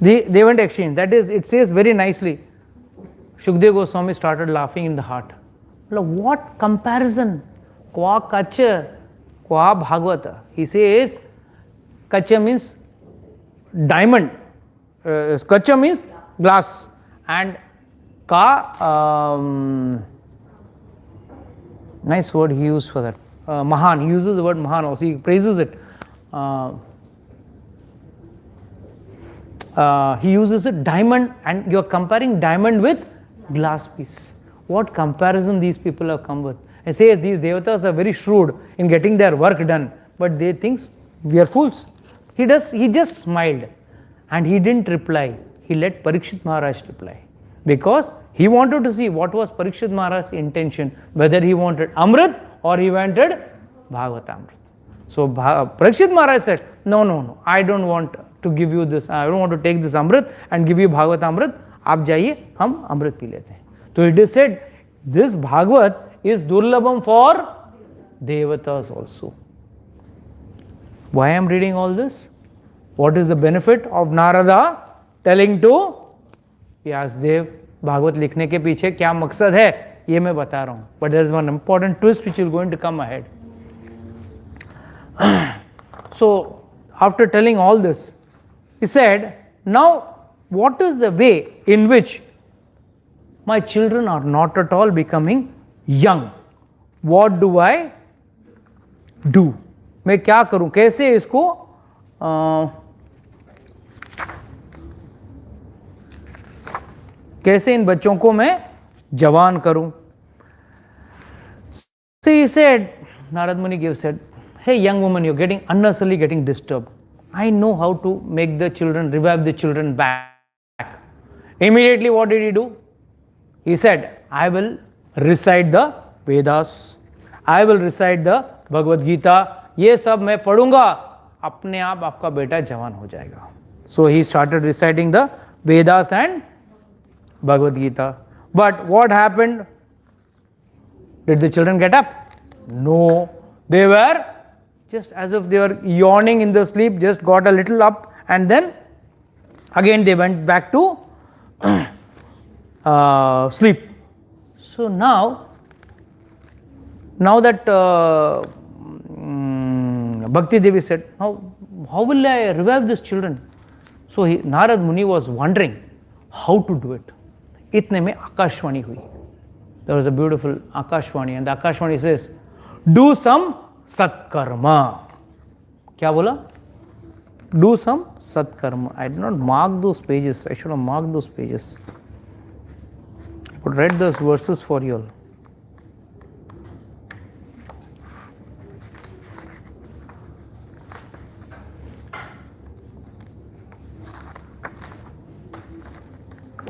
they went exchange. That is, it says very nicely, Shukdev Goswami started laughing in the heart. What comparison? Kwa kacha, kwa bhagavata. He says kacha means diamond, kacha means glass, and ka, nice word he used for that. Mahan, he uses the word Mahan also, he praises it. He uses it diamond, and you are comparing diamond with glass piece. What comparison these people have come with. He says these devatas are very shrewd in getting their work done, but they think we are fools. He just smiled and he didn't reply. He let Parikshit Maharaj reply, because he wanted to see what was Parikshit Maharaj's intention, whether he wanted Amrit or he wanted Bhagavatamrit. So Parikshit Maharaj said, no, I don't want to give you this, I don't want to take this Amrit and give you Bhagavatamrit. आप जाइए, हम अमृत P लेते हैं. So it is said, this Bhagavat is durlabham for devatas also. Why I am reading all this? What is the benefit of Narada telling to Vyasdev? Bhagavat लिखने के पीछे क्या मकसद है, ये मैं बता रहा हूँ. But there is one important twist which is going to come ahead. So after telling all this, he said, now what is the way in which my children are not at all becoming young? What do I do? मैं क्या करूं, कैसे इसको कैसे इन बच्चों को मैं जवान करूं? So he said, Narad Muni said, hey young woman, you're getting unnecessarily getting disturbed. I know how to make the children, revive the children back. Immediately what did he do? He said, I will recite the Vedas, I will recite the Bhagavad Gita, ये सब मैं पढ़ूंगा, अपने आप आपका बेटा जवान हो जाएगा. So he started reciting the Vedas and Bhagavad Gita. But what happened? Did the children get up? No. They were just as if they were yawning in the sleep, just got a little up, and then again they went back to sleep. So now that Bhakti Devi said, how will I revive these children? So Narad Muni was wondering how to do it. Itne mein Akashvani hui. There was a beautiful Akashvani, and the Akashvani says, do some Satkarma. Kya bola? Do some Satkarma. I did not mark those pages. I should have marked those pages. I could read those verses for you all.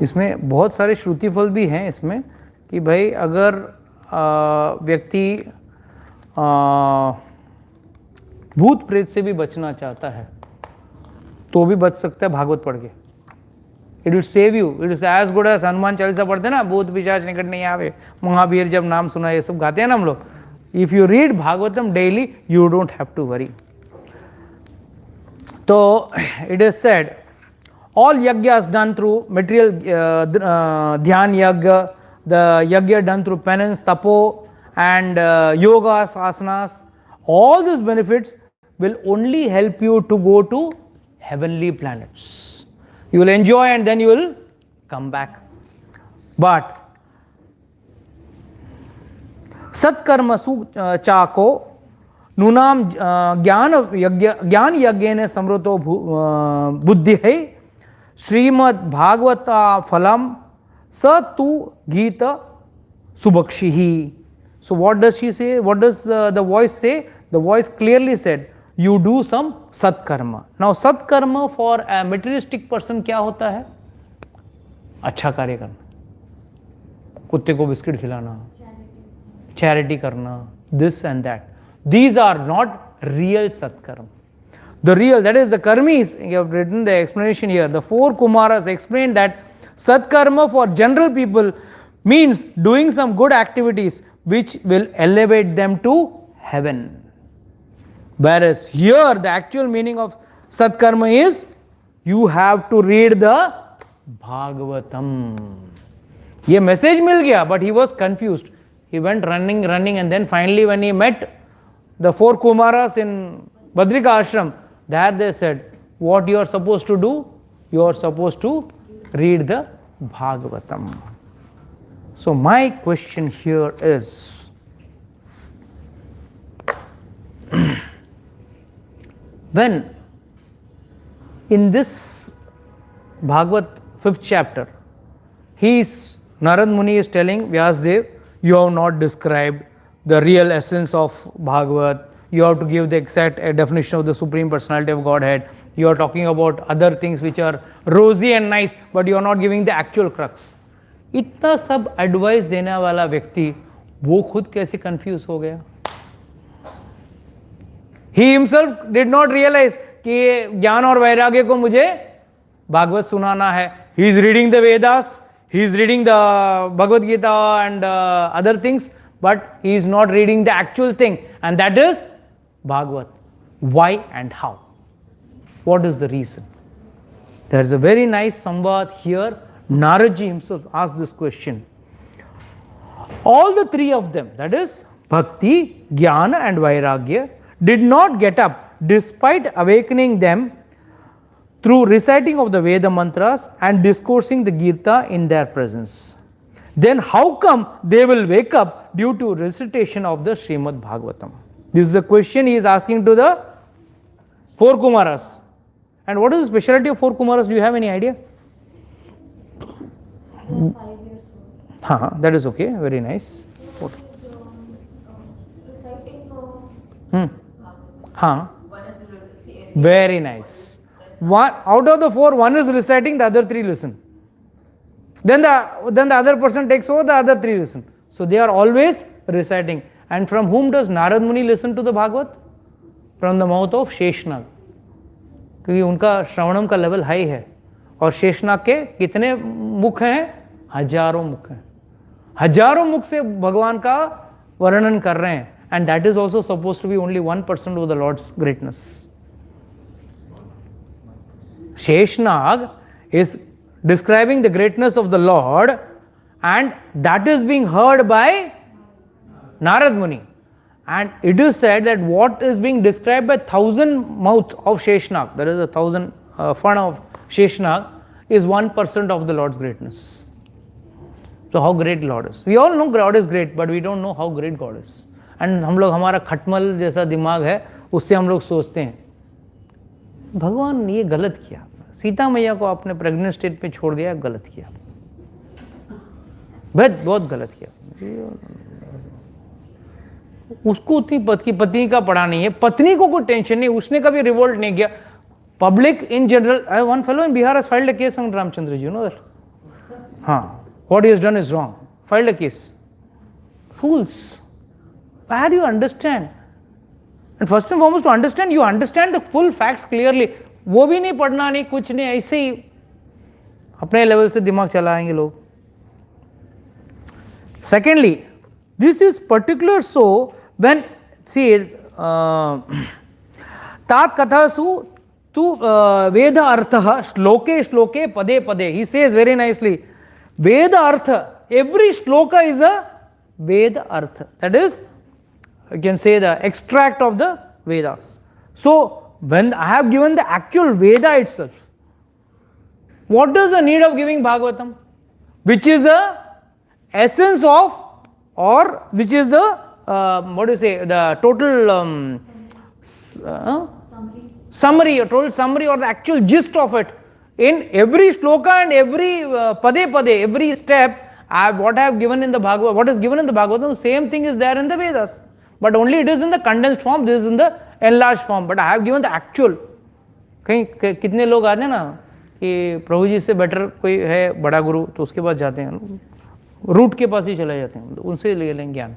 इसमें बहुत सारे श्रुति फल भी हैं इसमें कि भाई अगर व्यक्ति भूत प्रेत से भी बचना चाहता है तो भी बच सकता है भागवत पढ़ के. It will save you. It is as good as Hanuman Chalisa पढ़ते हैं ना, भूत पिशाच निकट नहीं आवे, महावीर जब नाम सुना, ये सब गाते हैं ना हम लोग. If you read Bhagavatam daily, you don't have to worry. So it is said, all yajnas done through material dhyan yajna, the yajna done through penance, tapo, and yogas, asanas, all these benefits will only help you to go to heavenly planets. You will enjoy and then you will come back. But सत्कर्म चाको नूनाम ज्ञान यज्ञेन समृतो बुद्धि है श्रीमद् भागवता फलम स तु गीत सुबक्षि ही. So what does she say? What does the voice say? The voice clearly said, you do some satkarma. Now satkarma for a materialistic person क्या होता है? अच्छा कार्य करना, कुत्ते को बिस्किट खिलाना, charity karna, this and that. These are not real satkarma. The real, that is the karmis, you have written the explanation here. The four Kumaras explained that satkarma for general people means doing some good activities which will elevate them to heaven. Whereas here the actual meaning of satkarma is you have to read the Bhagavatam. ये message मिल गया, but he was confused. He went running, and then finally when he met the four Kumaras in Badrika Ashram, there they said, what you are supposed to do? You are supposed to read the Bhagavatam. So my question here is, when in this Bhagavat 5th chapter, Narad Muni is telling Vyasdev, you have not described the real essence of Bhagavat. You have to give the exact definition of the Supreme Personality of Godhead. You are talking about other things which are rosy and nice, but you are not giving the actual crux. इतना सब advice देने वाला व्यक्ति वो खुद कैसे confuse हो गया? He himself did not realize कि ज्ञान और वैराग्य को मुझे भागवत सुनाना है. He is reading the Vedas, he is reading the Bhagavad Gita and other things, but he is not reading the actual thing, and that is Bhagavat. Why and how? What is the reason? There is a very nice samvad here. Naradji himself asked this question. All the three of them, that is Bhakti, Jnana and Vairagya, did not get up despite awakening them through reciting of the Veda mantras and discoursing the Gita in their presence. Then how come they will wake up due to recitation of the Srimad Bhagavatam? This is a question he is asking to the four Kumaras. And what is the specialty of four Kumaras? Do you have any idea? 5 years old. That is okay. Very nice. What? Reciting Very nice. One out of the four, one is reciting, the other three listen. Then the other person takes over, the other three listen. So they are always reciting. And from whom does Narad Muni listen to the Bhagavat? From the mouth of Sheshnag. क्योंकि उनका श्रवणम का level high है. और शेषनाग के कितने मुख हैं? हजारों मुख हैं. हजारों मुख से भगवान का वर्णन कर रहे हैं. And that is also supposed to be only 1% of the Lord's greatness. Sheshnag is describing the greatness of the Lord, and that is being heard by Narad Muni. And it is said that what is being described by 1,000 mouth of Sheshnag, that is 1,000 fun of Sheshnag, is 1% of the Lord's greatness. So how great Lord is. We all know God is great, but we don't know how great God is. And हम लोग हमारा खटमल जैसा दिमाग है, उससे हम लोग सोचते हैं भगवान ये गलत किया, सीता मैया को आपने प्रेग्नेंट स्टेट पे छोड़ दिया, गलत किया, बहुत गलत किया. उसको उतनी पत्नी का पड़ा नहीं है, पत्नी को कोई टेंशन नहीं, उसने कभी रिवोल्ट नहीं किया. Public in general, one fellow in Bihar has filed a case on Ramchandra ji, you know that? What he has done is wrong. Filed a case. Fools. Where do you understand? And first and foremost, to understand, you understand the full facts clearly. वो भी नहीं पढ़ना नहीं, कुछ नहीं, ऐसे ही अपने level से दिमाग चलाएंगे लोग. Secondly, this is particular so when, see, तात कथासु tu Veda Artha Shloke Shloke Pade Pade. He says very nicely, Veda Artha, every shloka is a Veda Artha. That is, you can say the extract of the Vedas. So, when I have given the actual Veda itself, what is the need of giving Bhagavatam? Which is the essence of, or which is the, what do you say, the total summary, or total summary, or the actual gist of it. In every shloka and every pade pade, every step, what I have given in the Bhagavatam, what is given in the Bhagavatam, same thing is there in the Vedas. But only it is in the condensed form, this is in the enlarged form. But I have given the actual. कहीं कितने लोग आते हैं ना कि प्रभु जी से better कोई है बड़ा गुरु, तो उसके पास जाते हैं, रूट के पास ही चले जाते हैं, उनसे ले लेंगे ज्ञान.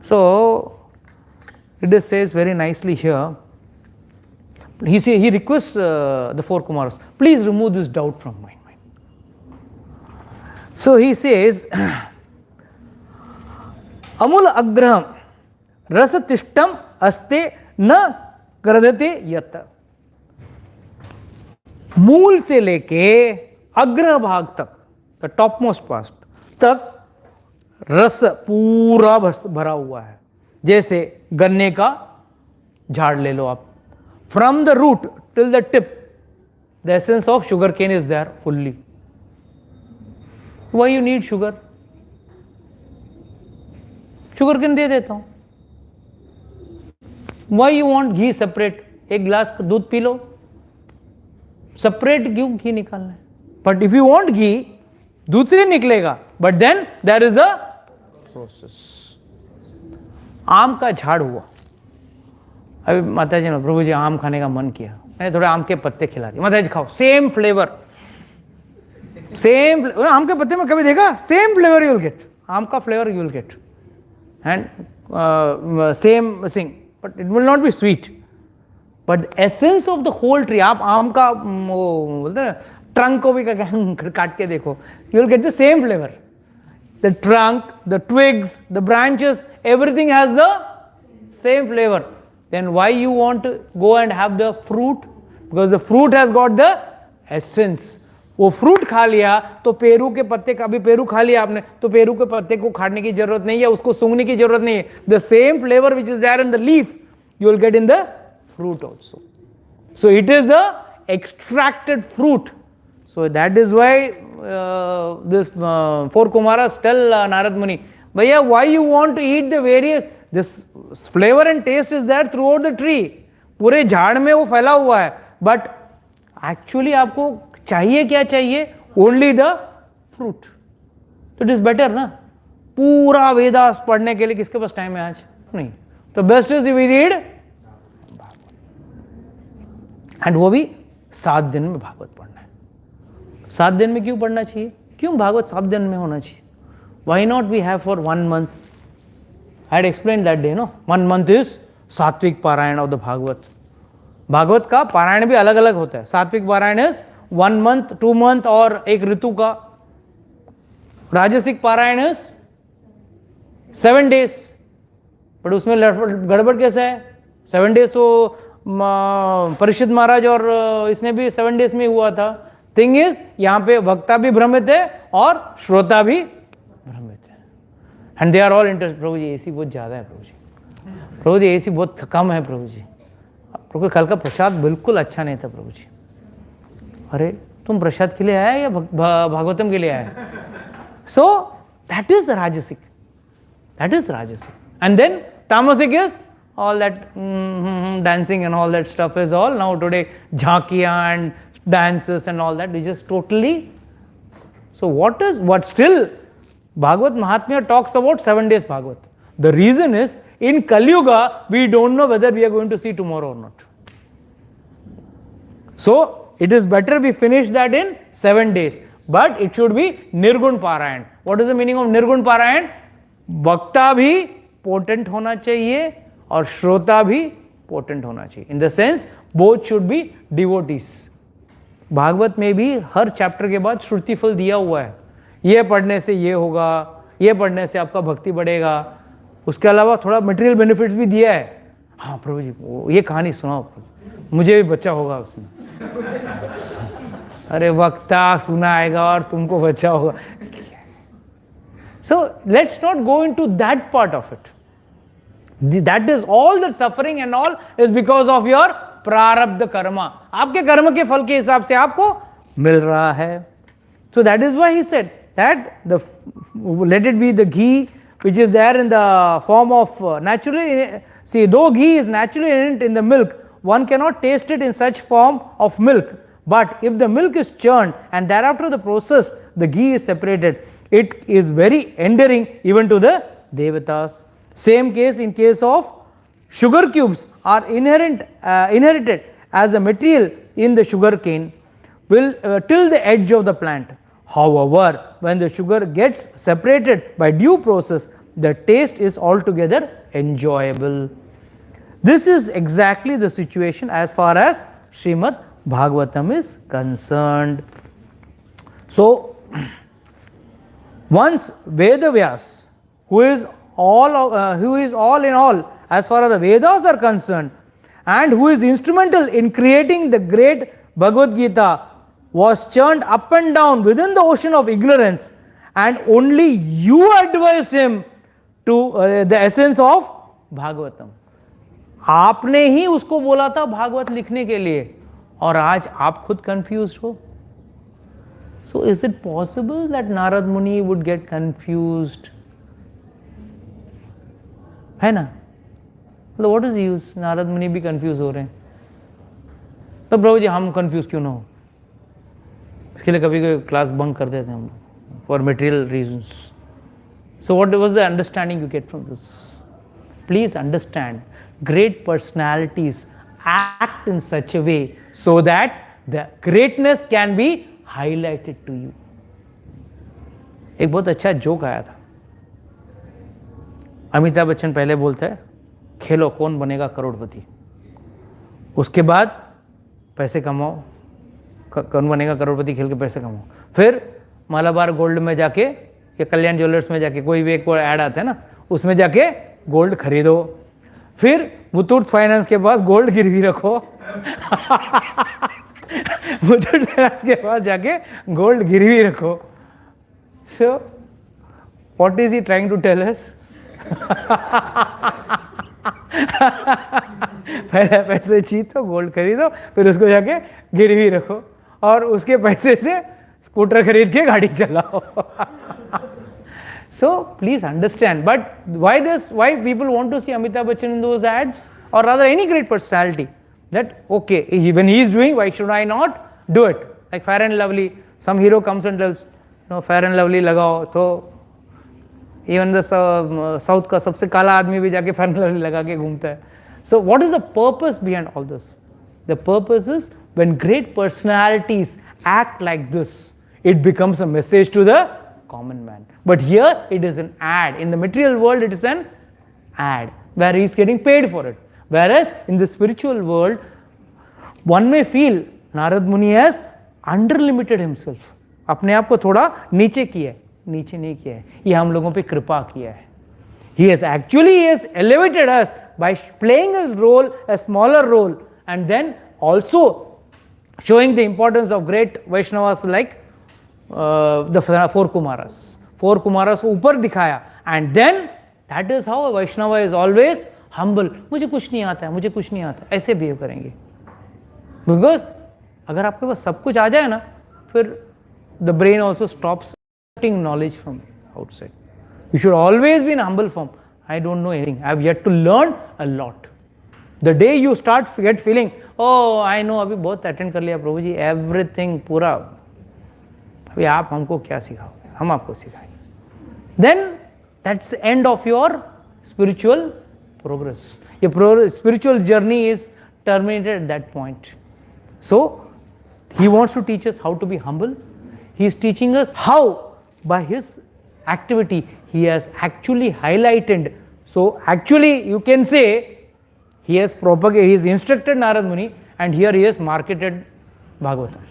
So it is says very nicely here. He requests the four Kumaras, please remove this doubt from my mind. So he says, Amul agraham rasatishtam aste na kradate yata. मूल से लेके अग्र भाग तक, द टॉप मोस्ट पार्ट तक रस पूरा भरा हुआ है. जैसे गन्ने का झाड़ ले लो आप, from the root till the tip the essence of sugar cane is there fully. Why you need sugar? Sugar cane दे देता हूं. Why you want ghee separate? एक गिलास दूध पी लो, सेपरेट क्यों घी निकालना है? But if you want ghee, दूध से निकलेगा, but then there is a process. आम का झाड़ हुआ, अभी माता जी ने प्रभु जी आम खाने का मन किया, मैंने थोड़े आम के पत्ते खिला दिए, माता जी खाओ, सेम फ्लेवर, सेम आम के पत्ते में कभी देखा? Same flavour you will get, आम का flavour you will get, and same thing, but it will not be sweet. But essence of the whole tree, आप आम का वो बोलते हैं ट्रंक को भी काट के देखो, you will get the same flavour. The trunk, the twigs, the branches, everything has the same flavour. Then why you want to go and have the fruit? Because the fruit has got the essence. वो fruit खा लिया तो Peru के पत्ते का, अभी Peru खा लिया आपने तो पेरू के पत्ते को खाने की जरूरत नहीं है, उसको सूंघने की जरूरत नहीं है. The same flavour which is there in the leaf you will get in the fruit also. So it is a extracted fruit. So that is why this four Kumaras tell Narad Muni, Bhaiya, why you want to eat the various, this flavor and taste is there throughout the tree. पूरे झाड़ में वो फैला हुआ है, but actually आपको चाहिए क्या चाहिए? Only the fruit. So it is better ना. पूरा वेदास पढ़ने के लिए किसके पास टाइम है आज? नहीं. तो best is we read, and वो भी 7 दिन में भागवत पढ़ना है. 7 दिन में क्यों पढ़ना चाहिए? क्यों भागवत 7 दिन में होना चाहिए? Why not we have for 1 month? I had explain that day, no. 1 month is sattvik parayan of the Bhagavat. Bhagavat का पारायण भी अलग अलग होता है. सात्विक पारायण इज 1 month, 2 month और एक ऋतु का. राजसिक पारायण इज 7 days. बट उसमें गड़बड़ कैसा है? 7 days तो परीक्षित महाराज और इसने भी 7 days में हुआ था. थिंग इज यहां पे वक्ता भी भ्रमित है और श्रोता भी भ्रमित है, and they are all interest. Prabhu ji AC बहुत ज्यादा है, प्रभु जी, प्रभु जी एसी बहुत कम है, प्रभु जी, प्रभु कल का प्रसाद बिल्कुल अच्छा नहीं था, प्रभु जी. अरे तुम प्रसाद के लिए आया या भागवतम के लिए आया? सो दैट इज राजसिक, that is rajasic. And then tamasic is all that dancing and all that stuff is all now today jhakiya and dances and all that is just totally. So what still Bhagavad Mahatmya talks about 7 days Bhagavad. The reason is in Kali Yuga we don't know whether we are going to see tomorrow or not. So it is better we finish that in 7 days, but it should be Nirgun Parayan. What is the meaning of Nirgun Parayan? वक्ता भी potent होना चाहिए और श्रोता भी potent होना चाहिए. In the sense both should be devotees. Bhagwat में भी हर चैप्टर के बाद श्रुति फल दिया हुआ है. ये पढ़ने से ये होगा, ये पढ़ने से आपका भक्ति बढ़ेगा. उसके अलावा थोड़ा मटेरियल बेनिफिट्स भी दिया है. हाँ प्रभु जी ये कहानी सुनाओ, मुझे भी बच्चा होगा उसमें। अरे वक्ता सुनाएगा और तुमको बच्चा होगा। So let's not go into that part of it. That is all that suffering and all is because of your prarabdha karma. आपके कर्म के फल के हिसाब से आपको मिल रहा है. So that is why he said that let it be the ghee which is there in the form of naturally. See, though ghee is naturally in the milk, one cannot taste it in such form of milk. But if the milk is churned and thereafter the process, the ghee is separated, it is very endearing even to the devatas. Same case in case of sugar cubes are inherited as a material in the sugar cane will till the edge of the plant. However, when the sugar gets separated by due process, the taste is altogether enjoyable. This is exactly the situation as far as Srimad Bhagavatam is concerned. So, once Vedavyas, who is all in all as far as the Vedas are concerned, and who is instrumental in creating the great Bhagavad Gita, was churned up and down within the ocean of ignorance, and only you advised him to the essence of Bhagavatam. आपने ही उसको बोला था भागवत लिखने के लिए, और आज आप खुद कंफ्यूज्ड हो. So is it possible that Narad Muni would get confused? है ना? तो what is the use? Narad मुनि भी कंफ्यूज हो रहे हैं, तो प्रभु जी हम कंफ्यूज क्यों ना हो? इसके लिए कभी कोई क्लास बंक कर देते हैं हम for material reasons. So what was the understanding you get from this? Please understand, great personalities act in such a way so that the greatness can be highlighted to you. एक बहुत अच्छा joke आया था. अमिताभ बच्चन पहले बोलता है खेलो कौन बनेगा करोड़पति, उसके बाद पैसे कमाओ, कौन बनेगा करोड़पति खेल के पैसे कमाओ, फिर मालाबार गोल्ड में जाके या कल्याण ज्वेलर्स में जाके कोई भी एक ऐड आता है ना, उसमें जाके गोल्ड खरीदो, फिर मुथूट फाइनेंस के पास गोल्ड गिरवी रखो मुथूट फाइनेंस के पास जाके गोल्ड गिरवी रखो. So what is he trying to tell us? पहले पैसे जीतो, गोल्ड खरीदो, फिर उसको जाके गिरवी रखो और उसके पैसे से स्कूटर खरीद के गाड़ी चलाओ. So please understand, but why people want to see Amitabh Bachchan in those ads, or rather any great personality, that okay, when he is doing, why should I not do it? Like Fair and Lovely, some hero comes and tells, no, Fair and Lovely लगाओ, तो even the South का सबसे काला आदमी भी जाके Fair and Lovely लगा के घूमता है. So what is the purpose behind all this? The purpose is when great personalities act like this, it becomes a message to the common man. But here it is an ad. In the material world it is an ad where he is getting paid for it. Whereas in the spiritual world, one may feel Narad Muni has underlimited himself. अपने आप को थोड़ा नीचे किया है, नीचे नहीं किया है, ये हम लोगों पे कृपा किया है. He has elevated us by playing a role, a smaller role, and then also showing the importance of great Vaishnavas like the four Kumaras. Four Kumaras को ऊपर दिखाया, and then that is how a Vaishnava is always humble. मुझे कुछ नहीं आता है, मुझे कुछ नहीं आता, ऐसे बिहेव करेंगे. Because अगर आपके पास सब कुछ आ जाए ना, फिर the brain also stops getting knowledge from outside. You should always be in humble form. I don't know anything. I have yet to learn a lot. The day you start feeling, oh I know, अभी बहुत attend कर लिया प्रभु जी, everything पूरा, अभी आप हमको क्या सिखाओगे, हम आपको सिखाएंगे. Then that's the end of your spiritual progress. Your spiritual journey is terminated at that point. So he wants to teach us how to be humble. He is teaching us how by his activity he has actually highlighted. So actually you can say he has propagated, he has instructed Narad Muni, and here he has marketed Bhagavatam.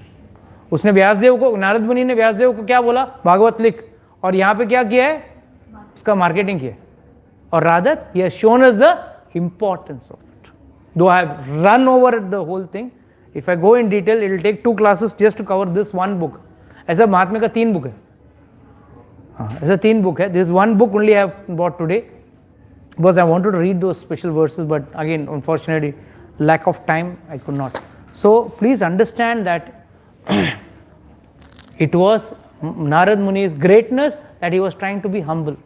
उसने व्यासदेव को, नारद मुनि ने व्यासदेव को क्या बोला, भागवत लिख, और यहाँ पे क्या किया है, उसका मार्केटिंग किया, और rather he has shown us the importance of it. though I have run over the whole thing. If I go in detail, it will take 2 classes just to cover this one book. ऐसा महात्म्य का 3 book है. ऐसा 3 book है. This one book only I have bought today because I wanted to read those special verses, but again, unfortunately, lack of time, I could not. So please understand that it was Narad Muni's greatness that he was trying to be humble.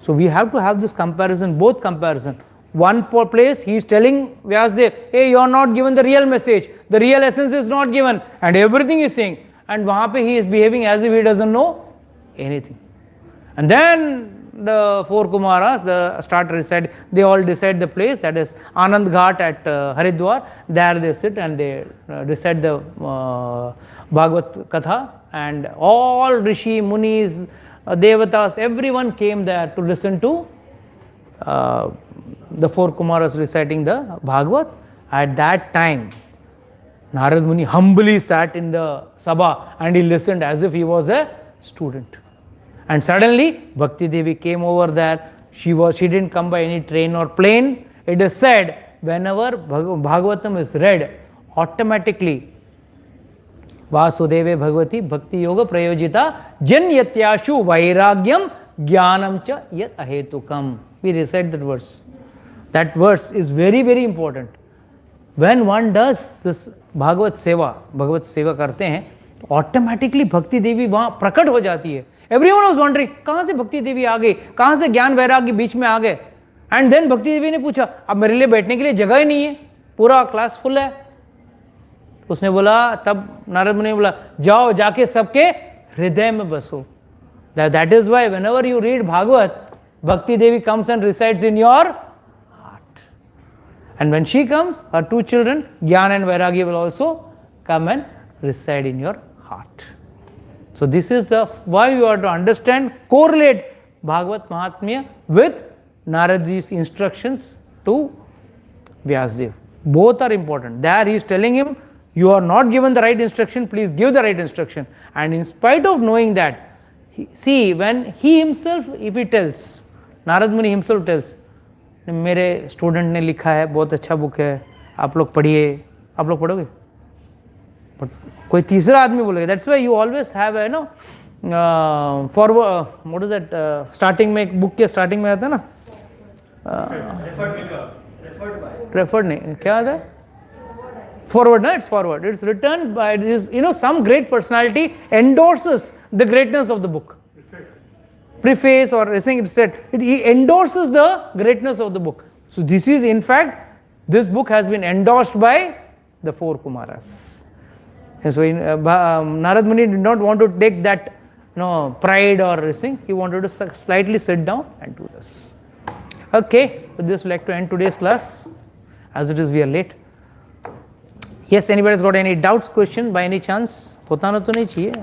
So we have to have this comparison, both comparison. One place he is telling Vyasdev, hey, you are not given the real message, the real essence is not given, and everything is saying, and wahan pe he is behaving as if he doesn't know anything. And then the 4 Kumaras, the starter said, they all decide the place, that is Anand Ghat at Haridwar. There they sit and they recite the Bhagavat Katha, and all Rishi, Munis, Devatas, everyone came there to listen to the 4 Kumaras reciting the Bhagavat. At that time, Narad Muni humbly sat in the Sabha and he listened as if he was a student. And suddenly, Bhakti Devi came over there. She didn't come by any train or plane. It is said, whenever Bhagavatam is read, automatically, Vasudeve Bhagavati Bhakti Yoga Prayojita Jan Yatyashu Vairagyam Jnanam Cha Yat Ahetukam. We recite that verse. That verse is very, very important. When one does this Bhagavat Seva करते हैं, automatically Bhakti Devi वहाँ प्रकट हो जाती है. Everyone was wondering, कहाँ से भक्ति देवी आ गई, कहाँ से ज्ञान वैराग्य बीच में आ गए. एंड देन भक्ति देवी ने पूछा, अब मेरे लिए बैठने के लिए जगह ही नहीं है, पूरा क्लास फुल है. उसने बोला, तब नारद मुनि ने बोला, जाओ जाके सबके हृदय में बसो. That is why whenever you read Bhagavat, Bhakti Devi comes and resides in your heart. And when she comes, her 2 children, Jnana and Vairagya, will also come and reside in your heart. So this is why you have to understand, correlate Bhagavat Mahatmya with Naradji's instructions to Vyasdev. Both are important. There he is telling him, you are not given the right instruction, please give the right instruction. And in spite of knowing that, see, when he himself, if he tells, Narad Muni himself tells, मेरे student ने लिखा है, बहुत अच्छा book है, आप लोग पढ़िए. आप लोग पढ़ोगे? But कोई तीसरा आदमी बोलेगा. That's why you always have a forward, what is that, starting में, बुक के starting में आता है ना, referred नहीं, क्या आता है? Forward, no, it's forward. It's written by, it is, some great personality endorses the greatness of the book. Preface or anything, it's said, he endorses the greatness of the book. So this is, in fact, this book has been endorsed by the 4 Kumaras. And so Narad Muni did not want to take that pride or anything. He wanted to slightly sit down and do this. Okay, with this we'd like to end today's class. As it is, we are late. Yes, anybody's got any doubts, question by any chance? होता ना तो नहीं चाहिए.